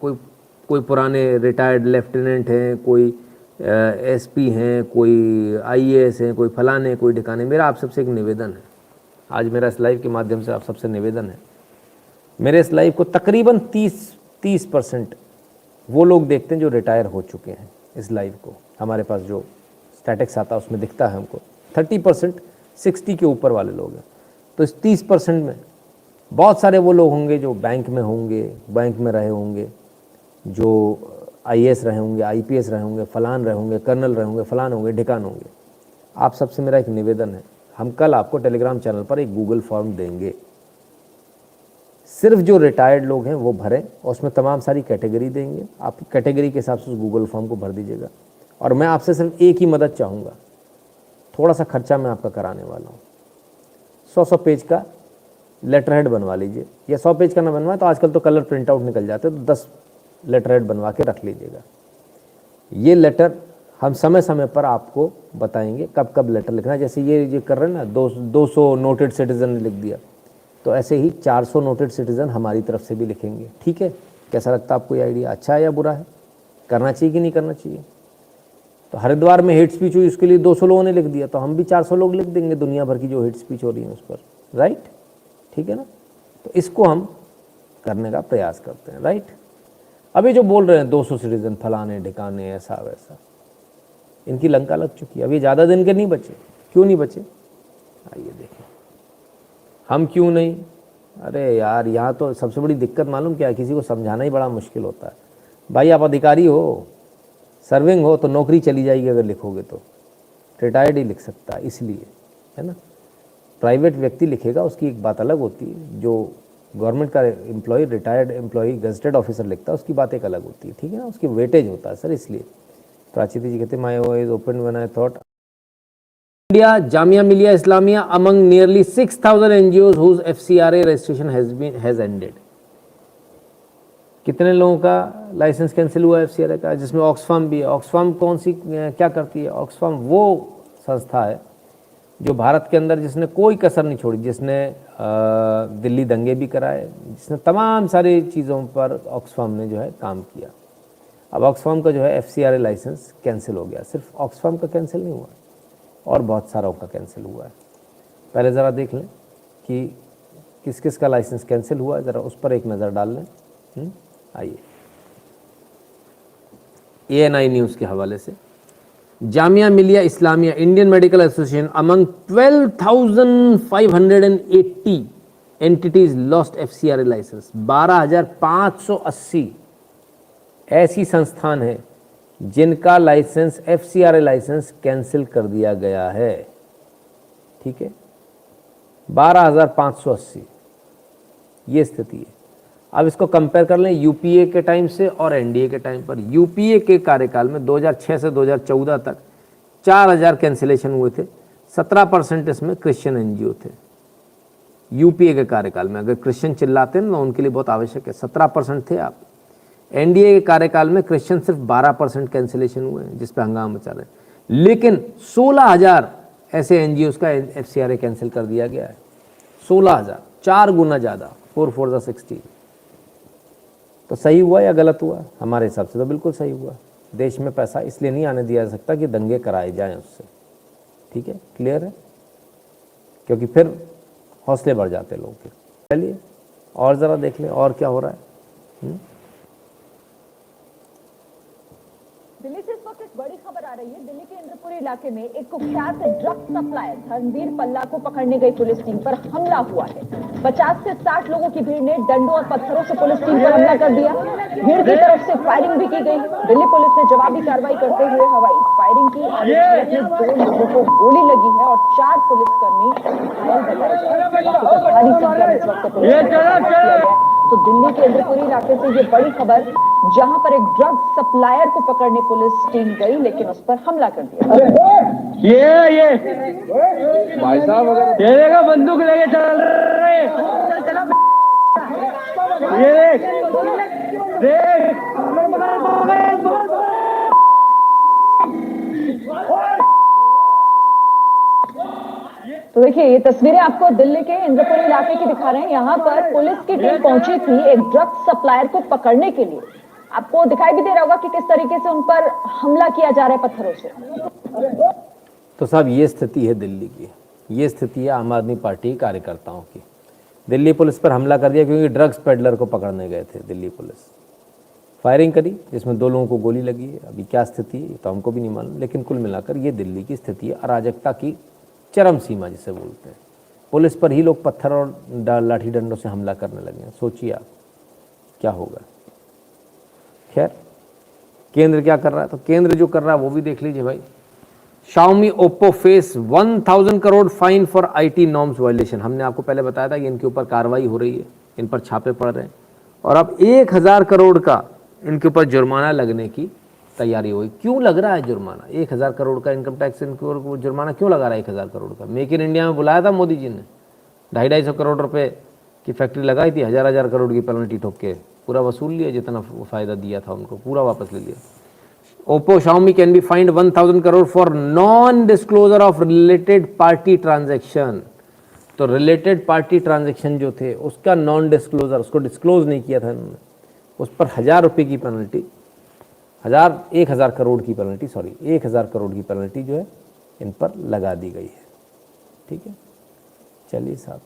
कोई पुराने रिटायर्ड लेफ्टिनेंट हैं, कोई एसपी हैं, कोई आईएएस हैं, कोई फलाने, कोई ठिकाने। मेरा आप सबसे एक निवेदन है, आज मेरा इस लाइव के माध्यम से आप सबसे निवेदन है, मेरे इस लाइव को तकरीबन 30% वो लोग देखते हैं जो रिटायर हो चुके हैं। इस लाइव को हमारे पास जो स्टैटिक्स आता है उसमें दिखता है हमको 30% 60 के ऊपर वाले लोग हैं। तो इस 30% में बहुत सारे वो लोग होंगे जो बैंक में होंगे, बैंक में रहे होंगे, जो आईएएस रहे होंगे, आईपीएस रहे होंगे, फलान रहे होंगे, कर्नल रहे होंगे, फलान होंगे, ढिकान होंगे। आप सबसे मेरा एक निवेदन है, हम कल आपको टेलीग्राम चैनल पर एक गूगल फॉर्म देंगे, सिर्फ जो रिटायर्ड लोग हैं वो भरें और उसमें तमाम सारी कैटेगरी देंगे। आप कैटेगरी के हिसाब से उस गूगल फॉर्म को भर दीजिएगा। और मैं आपसे सिर्फ एक ही मदद चाहूँगा, थोड़ा सा खर्चा मैं आपका कराने वाला हूँ। 100 पेज का लेटर हेड बनवा लीजिए, या 100 पेज का ना बनवाए तो आजकल तो कलर प्रिंट आउट निकल जाते हैं, तो 10 लेटर हेड बनवा के रख लीजिएगा। ये लेटर हम समय समय पर आपको बताएंगे कब कब लेटर लिखना है। जैसे ये कर रहे हैं ना, 200 नोटेड सिटीजन ने लिख दिया, तो ऐसे ही 400 नोटेड सिटीजन हमारी तरफ से भी लिखेंगे। ठीक है, कैसा लगता है आपको ये आइडिया? अच्छा है या बुरा है? करना चाहिए कि नहीं करना चाहिए? तो हरिद्वार में हेट स्पीच हुई, उसके लिए 200 लोगों ने लिख दिया, तो हम भी 400 लोग लिख देंगे दुनिया भर की जो हेट स्पीच हो रही है उस पर। राइट, ठीक है ना? तो इसको हम करने का प्रयास करते हैं। राइट, अभी जो बोल रहे हैं 200 सिटीजन फलाने ढिकाने ऐसा वैसा, इनकी लंका लग चुकी है। अभी ज़्यादा दिन के नहीं बचे। क्यों नहीं बचे? आइए देखें। हम क्यों नहीं? अरे यार, यहाँ तो सबसे बड़ी दिक्कत मालूम क्या है, किसी को समझाना ही बड़ा मुश्किल होता है। भाई आप अधिकारी हो, सर्विंग हो, तो नौकरी चली जाएगी अगर लिखोगे तो। रिटायर्ड ही लिख सकता है, इसलिए, है ना। प्राइवेट व्यक्ति लिखेगा उसकी एक बात अलग होती है, जो गवर्नमेंट का employ, retired employ, gazetted officer लिखता है उसकी बात एक अलग होती है। ठीक है ना, उसकी वेटेज होता है सर। इसलिए प्राचीति जी कहते हैं, my way is open when I thought India Jamia Millia Islamia among nearly 6000 NGOs whose FCRA registration has ended। कितने लोगों का लाइसेंस कैंसिल हुआ FCRA का, जिसमें ऑक्सफाम भी है। ऑक्सफाम कौन सी क्या करती है? ऑक्सफाम वो संस्था है जो भारत के अंदर, जिसने कोई कसर नहीं छोड़ी, जिसने दिल्ली दंगे भी कराए, जिसने तमाम सारी चीज़ों पर ऑक्सफाम ने जो है काम किया। अब ऑक्सफाम का जो है FCRA लाइसेंस कैंसिल हो गया। सिर्फ ऑक्सफाम का कैंसिल नहीं हुआ, और बहुत सारों का कैंसिल हुआ है। पहले ज़रा देख लें कि किस किस का लाइसेंस कैंसिल हुआ है, ज़रा उस पर एक नज़र डाल लें। आइए, ANI न्यूज़ के हवाले से, Jamia Millia Islamia Indian medical association among 12,580 entities lost FCRA licence. 12,580 ऐसी संस्थान है जिनका लाइसेंस FCRA लाइसेंस कैंसिल कर दिया गया है। ठीक है, 12,580, ये स्थिति है। अब इसको कंपेयर कर लें यूपीए के टाइम से और एनडीए के टाइम पर। यूपीए के कार्यकाल में 2006 से 2014 तक 4,000 कैंसिलेशन हुए थे, 17% इसमें क्रिश्चियन एनजीओ थे। यूपीए के कार्यकाल में, अगर क्रिश्चियन चिल्लाते हैं ना उनके लिए बहुत आवश्यक है, 17% थे आप। एनडीए के कार्यकाल में क्रिश्चियन सिर्फ 12% कैंसिलेशन हुए हैं, जिस पे हंगामा मचा रहे हैं, लेकिन 16,000 ऐसे एनजीओ का एफसीआरए कैंसिल कर दिया गया है। 16,000, 4 गुना ज़्यादा, 4 4 जा 16। तो सही हुआ या गलत हुआ? हमारे हिसाब से तो बिल्कुल सही हुआ। देश में पैसा इसलिए नहीं आने दिया जा सकता कि दंगे कराए जाएं उससे, ठीक है, क्लियर है, क्योंकि फिर हौसले बढ़ जाते लोगों के। चलिए और ज़रा देख लें और क्या हो रहा है। दिल्ली से इस वक्त एक बड़ी खबर आ रही है। दिल्ली के इंद्रपुरी इलाके में एक कुख्यात ड्रग सप्लायर धर्मवीर पल्ला को पकड़ने गई पुलिस टीम पर हमला हुआ है। 50 से 60 लोगों की भीड़ ने डंडों और पत्थरों से पुलिस टीम पर हमला कर दिया। भीड़ की तरफ से फायरिंग भी की गई। दिल्ली पुलिस ने जवाबी कार्रवाई करते हुए हवाई फायरिंग की। आगे 2 लोगों को गोली लगी है और 4 पुलिसकर्मी घायल बताए जा रहे हैं। भारी संख्या में इस वक्त पुलिस ने किया गया। तो दिल्ली के इंद्रपुरी इलाके से ये बड़ी खबर, जहां पर एक ड्रग सप्लायर को पकड़ने पुलिस टीम गई लेकिन उस पर हमला कर दिया। ये भाई साहब तेरे का बंदूक लेके चल रहे, ये देख तो देखिए, ये तस्वीरें आपको दिल्ली के इंद्रपुरी इलाके की दिखा रहे हैं। यहाँ पर पुलिस की टीम पहुंची थी एक ड्रग सप्लायर को पकड़ने के लिए। आपको दिखाई भी दे रहा होगा कि किस तरीके से उन पर हमला किया जा रहा है पत्थरों से। तो साहब ये स्थिति है दिल्ली की, ये स्थिति है आम आदमी पार्टी के कार्यकर्ताओं की। दिल्ली पुलिस पर हमला कर दिया क्योंकि ड्रग्स पेडलर को पकड़ने गए थे। दिल्ली पुलिस फायरिंग करी जिसमें 2 लोगों को गोली लगी है। अभी क्या स्थिति है तो हमको भी नहीं मालूम, लेकिन कुल मिलाकर ये दिल्ली की स्थिति है, अराजकता की चरम सीमा जिसे बोलते हैं। पुलिस पर ही लोग पत्थर और लाठी डंडों से हमला करने लगे हैं। सोचिए आप क्या होगा। खैर, केंद्र क्या कर रहा है, तो केंद्र जो कर रहा है वो भी देख लीजिए भाई। Xiaomi Oppo face 1000 crore fine for IT norms violation. हमने आपको पहले बताया था कि इनके ऊपर कार्रवाई हो रही है, इन पर छापे पड़ रहे हैं, और अब 1000 करोड़ का इनके ऊपर जुर्माना लगने की तैयारी हुई। क्यों लग रहा है जुर्माना? 1000 करोड़ का इनकम टैक्स इनके ऊपर जुर्माना क्यों लगा रहा है? 1000 करोड़ का मेक इन इंडिया में बुलाया था मोदी जी ने, 250 करोड़ रुपए की फैक्ट्री लगाई थी, 1000 करोड़ की पेनल्टी ठोक के पूरा वसूल लिया, जितना फायदा दिया था उनको पूरा वापस ले लिया। Oppo Xiaomi can be fined 1000 crore for non-disclosure of related party transaction। तो related party transaction जो थे उसका non-disclosure, उसको disclose नहीं किया था इन्होंने, उस पर 1000 रुपये की पेनल्टी, 1000 करोड़ की पेनल्टी, 1000 करोड़ की पेनल्टी जो है इन पर लगा दी गई है। ठीक है, चलिए साहब,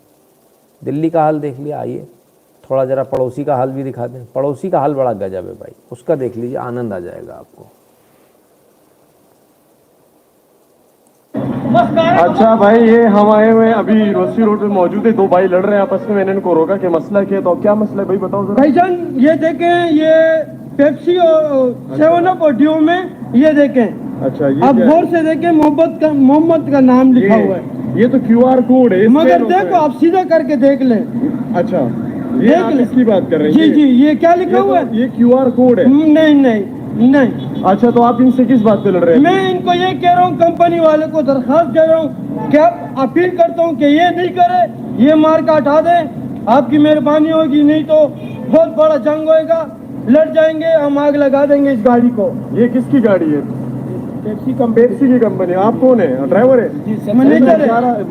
दिल्ली का हाल देख लिया। आइए थोड़ा जरा पड़ोसी का हाल भी दिखा दें। पड़ोसी का हाल बड़ा गजब है भाई, उसका देख लीजिए, आनंद आ जाएगा आपको। अच्छा भाई, ये हम आए हुए अभी रोसी रोड पे मौजूद है, 2 भाई लड़ रहे हैं आपस में। मैंने इनको रोका कि मसला क्या है, तो क्या मसला है भाई बताओ जरा। भाईजान ये देखें, ये पेप्सी और 7 अप और ड्यू में ये देखें। अच्छा, ये आप गौर से देखें, मोहम्मद का नाम लिखा हुआ है। ये तो QR कोड है, मगर देखो आप सीधा करके देख लें। अच्छा, ये आप इसकी बात कर रहे हैं? जी जी, ये क्या लिखा हुआ है? ये QR कोड है? नहीं नहीं नहीं। अच्छा, तो आप इनसे किस बात पे लड़ रहे हैं? मैं इनको ये कह रहा हूँ, कंपनी वाले को दरखास्त दे रहा हूँ कि आप अपील करता हूँ कि ये नहीं करे, ये मार्का हटा दें, आपकी मेहरबानी होगी, नहीं तो बहुत बड़ा जंग होएगा, लड़ जाएंगे, हम आग लगा देंगे इस गाड़ी को। ये किसकी गाड़ी है? पेप्सी की कंपनी। आप कौन है? ड्राइवर है? मैनेजर है,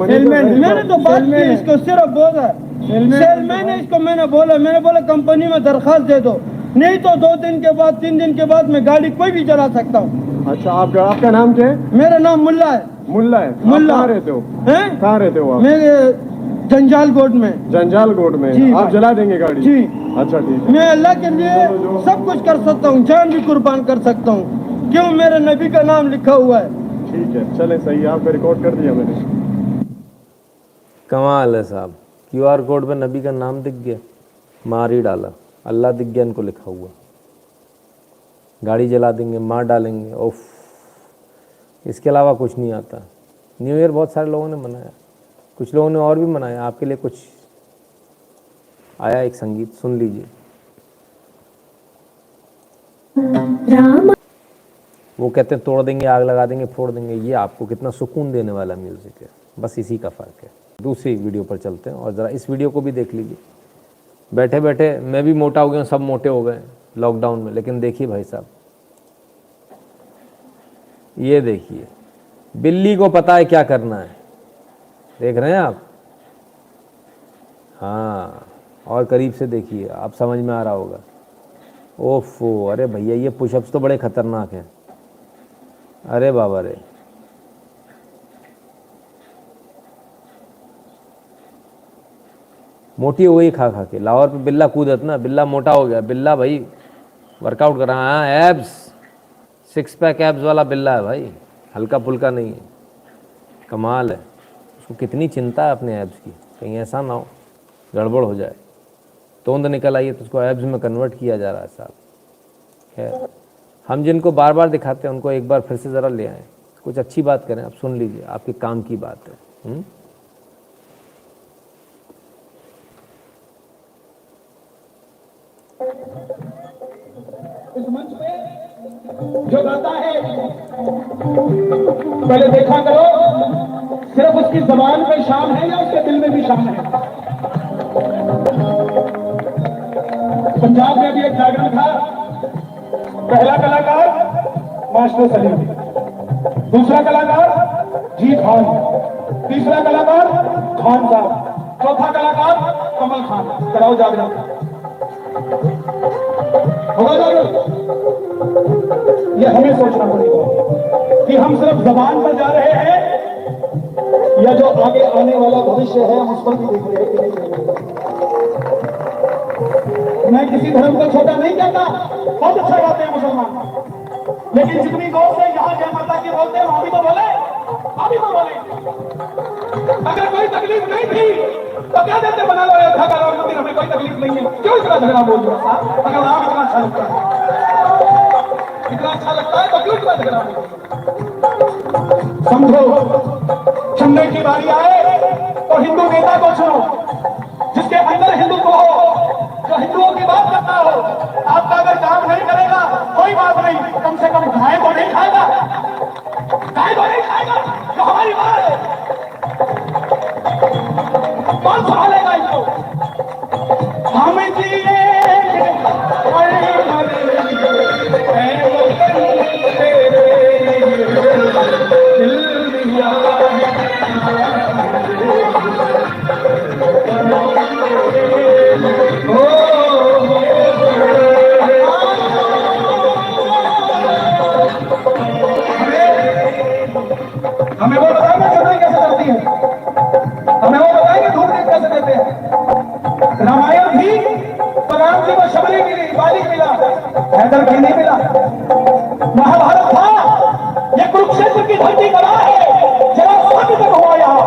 सेलमैन। मैंने तो बात की इसको, सिर्फ बोला सेलमैन है इसको। मैंने बोला कंपनी में दरखास्त दे दो, नहीं तो 2 दिन के बाद 3 दिन के बाद मैं गाड़ी कोई भी चला सकता हूँ। अच्छा, आपका नाम क्या है? मेरा नाम मुल्ला है। मुल्ला है? मुल्ला। कहाँ रहते हो? कहाँ रहते हो आप? मैं जंजालकोट में। जंजालकोट में? आप जला देंगे गाड़ी? जी। अच्छा ठीक है। मैं अल्लाह के लिए सब कुछ कर सकता हूँ, जान भी कुर्बान कर सकता हूँ, क्यों? मेरे नबी का नाम लिखा हुआ है। ठीक है, चले, सही है, आपका रिकॉर्ड कर दिया मैंने। कमाल है साहब, QR कोड पे नबी का नाम दिख गया, मार ही डाला, अल्लाह दिख गया इनको लिखा हुआ। गाड़ी जला देंगे, मार डालेंगे, ओफ, इसके अलावा कुछ नहीं आता। न्यू ईयर बहुत सारे लोगों ने मनाया, कुछ लोगों ने और भी मनाया, आपके लिए कुछ आया एक संगीत, सुन लीजिए। वो कहते हैं तोड़ देंगे, आग लगा देंगे, फोड़ देंगे, ये आपको कितना सुकून देने वाला म्यूज़िक है, बस इसी का फ़र्क है। दूसरी वीडियो पर चलते हैं और ज़रा इस वीडियो को भी देख लीजिए। बैठे बैठे मैं भी मोटा हो गया, सब मोटे हो गए लॉकडाउन में, लेकिन देखिए भाई साहब, ये देखिए, बिल्ली को पता है क्या करना है, देख रहे हैं आप? हाँ, और करीब से देखिए, आप समझ में आ रहा होगा। ओफो, अरे भैया ये पुशअप्स तो बड़े खतरनाक हैं, अरे बाबा रे। मोटी हो गई खा खा के, लाहौर पे बिल्ला कूदत ना, बिल्ला मोटा हो गया, बिल्ला भाई वर्कआउट कर रहा है, एब्स, 6 पैक एब्स वाला बिल्ला है भाई, हल्का फुल्का नहीं है, कमाल है। उसको कितनी चिंता है अपने एब्स की, कहीं ऐसा ना हो गड़बड़ हो जाए, तोंद निकल आई है तो उसको एब्स में कन्वर्ट किया जा रहा है साहब। खैर, हम जिनको बार बार दिखाते हैं उनको एक बार फिर से ज़रा ले आएँ, कुछ अच्छी बात करें, आप सुन लीजिए, आपके काम की बात है। इस मंच पे जो गाता है पहले देखा करो, सिर्फ उसकी जबान पे शान है या उसके दिल में भी शान है। पंजाब में भी एक जागरण था, पहला कलाकार मास्टर सलीम, दूसरा कलाकार जी खान, तीसरा कलाकार खान साहब, चौथा कलाकार कमल खान। कराओ जागरण, होगा जागरण। ये हमें सोचना पड़ेगा कि हम सिर्फ जबान पर जा रहे हैं या जो आगे आने वाला भविष्य है हम उस पर भी देख रहे हैं कि नहीं। मैं किसी धर्म को छोटा नहीं कहता, बहुत अच्छा गाते हैं मुसलमान, लेकिन जितनी गौर से यहाँ जय माता की बोलते हैं वहां भी तो बोले, वहां भी तो बोले। अगर कोई तकलीफ नहीं थी तो क्या देते बना लो अयोध्या का राम मंदिर, हमें कोई तकलीफ नहीं है, क्यों इतना झगड़ा बोल रहे हो साहब? अगर राम इतना अच्छा लगता है, इतना अच्छा लगता है तो क्यों इतना झगड़ा बोल रहे हो? समझो, चुनने की बारी आए तो हिंदू नेता को चुनो जिसके अंदर हिंदुत्व हो, जो हिंदुओं की बात करता हो। आपका अगर काम नहीं करेगा कोई बात नहीं, कम से कम गाय तो नहीं खाएगा, गाय तो नहीं खाएगा, जो हमारी बात है। कौन संभालेगा इसको? हम हमें वो बताएंगे चुनाई कैसे करती है, हमें वो बताएंगे धूप कैसे देते हैं। रामायण भी राम जी को शबरी मिली, बाली मिला, हैदर की नहीं मिला। महाभारत था, ये कुरुक्षेत्र की धरती का है, जरा स्वामी तक हुआ यहाँ,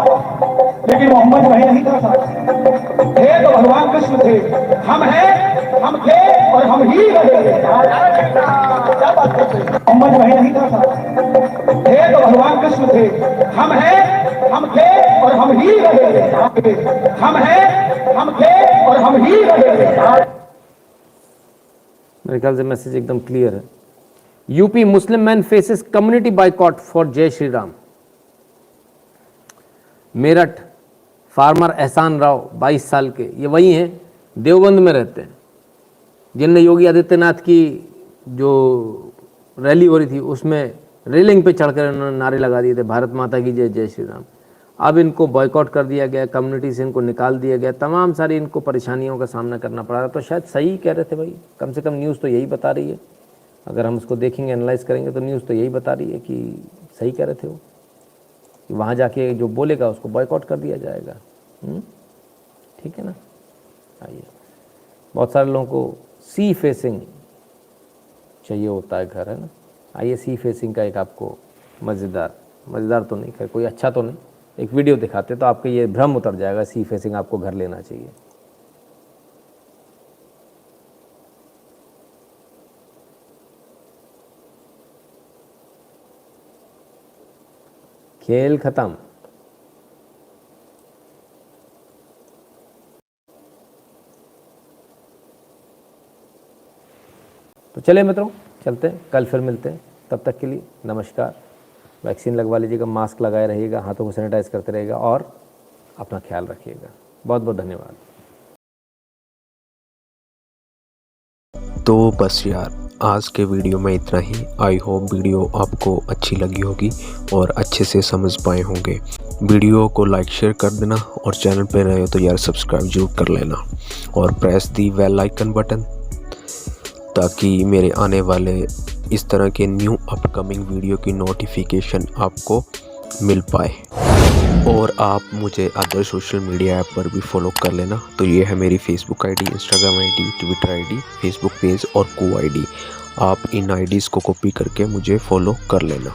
लेकिन मोहम्मद वही नहीं था साथ थे तो भगवान कृष्ण थे। हम हैं, हम थे और हम ही रहेंगे। क्या बात करते हैं? मोहम्मद वही नहीं था साथ थे तो भगवान कृष्ण थे। हम हैं, हम थे और हम ही रहेंगे। हम हैं, हम थे और हम ही रहेंगे। मेरे ख्याल से मैसेज एकदम क्लियर है। UP Muslim man faces community boycott for जय श्री राम। मेरठ फार्मर एहसान राव 22 साल के, ये वही हैं देवबंद में रहते हैं जिनने योगी आदित्यनाथ की जो रैली हो रही थी उसमें रेलिंग पे चढ़कर उन्होंने नारे लगा दिए थे, भारत माता की जय, जय श्री राम। अब इनको बॉयकॉट कर दिया गया, कम्युनिटी से इनको निकाल दिया गया, तमाम सारी इनको परेशानियों का सामना करना पड़ा रहा। तो शायद सही कह रहे थे भाई, कम से कम न्यूज़ तो यही बता रही है, अगर हम उसको देखेंगे एनालाइज करेंगे तो न्यूज़ तो यही बता रही है कि सही कह रहे थे वो, कि वहाँ जाके जो बोलेगा उसको बॉयकॉट कर दिया जाएगा। ठीक है ना। आइए, बहुत सारे लोगों को सी फेसिंग चाहिए होता है घर, है ना। आइए सी फेसिंग का एक आपको मज़ेदार तो नहीं, खैर कोई अच्छा तो नहीं, एक वीडियो दिखाते तो आपका ये भ्रम उतर जाएगा, सी फेसिंग आपको घर लेना चाहिए। खेल खत्म। तो चलिए मित्रों, चलते हैं, कल फिर मिलते हैं। तब तक के लिए नमस्कार। वैक्सीन लगवा लीजिएगा, मास्क लगाए रहिएगा, हाथों को सैनिटाइज करते रहिएगा और अपना ख्याल रखिएगा। बहुत बहुत धन्यवाद। तो बस यार, आज के वीडियो में इतना ही। आई होप वीडियो आपको अच्छी लगी होगी और अच्छे से समझ पाए होंगे। वीडियो को लाइक शेयर कर देना और चैनल पे नए हो तो यार सब्सक्राइब जरूर कर लेना और press the bell icon button, ताकि मेरे आने वाले इस तरह के न्यू अपकमिंग वीडियो की नोटिफिकेशन आपको मिल पाए। और आप मुझे अदर सोशल मीडिया ऐप पर भी फॉलो कर लेना। तो ये है मेरी Facebook ID, Instagram ID, Twitter ID, Facebook page और को आईडी। आप इन आईडीज़ को कॉपी करके मुझे फॉलो कर लेना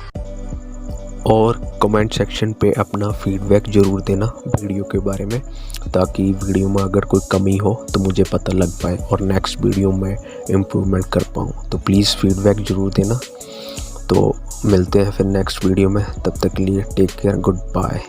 और कमेंट सेक्शन पे अपना फीडबैक ज़रूर देना वीडियो के बारे में, ताकि वीडियो में अगर कोई कमी हो तो मुझे पता लग पाए और नेक्स्ट वीडियो में इम्प्रूवमेंट कर पाऊँ। तो प्लीज़ फीडबैक ज़रूर देना। तो मिलते हैं फिर नेक्स्ट वीडियो में, तब तक के लिए टेक केयर, गुड बाय।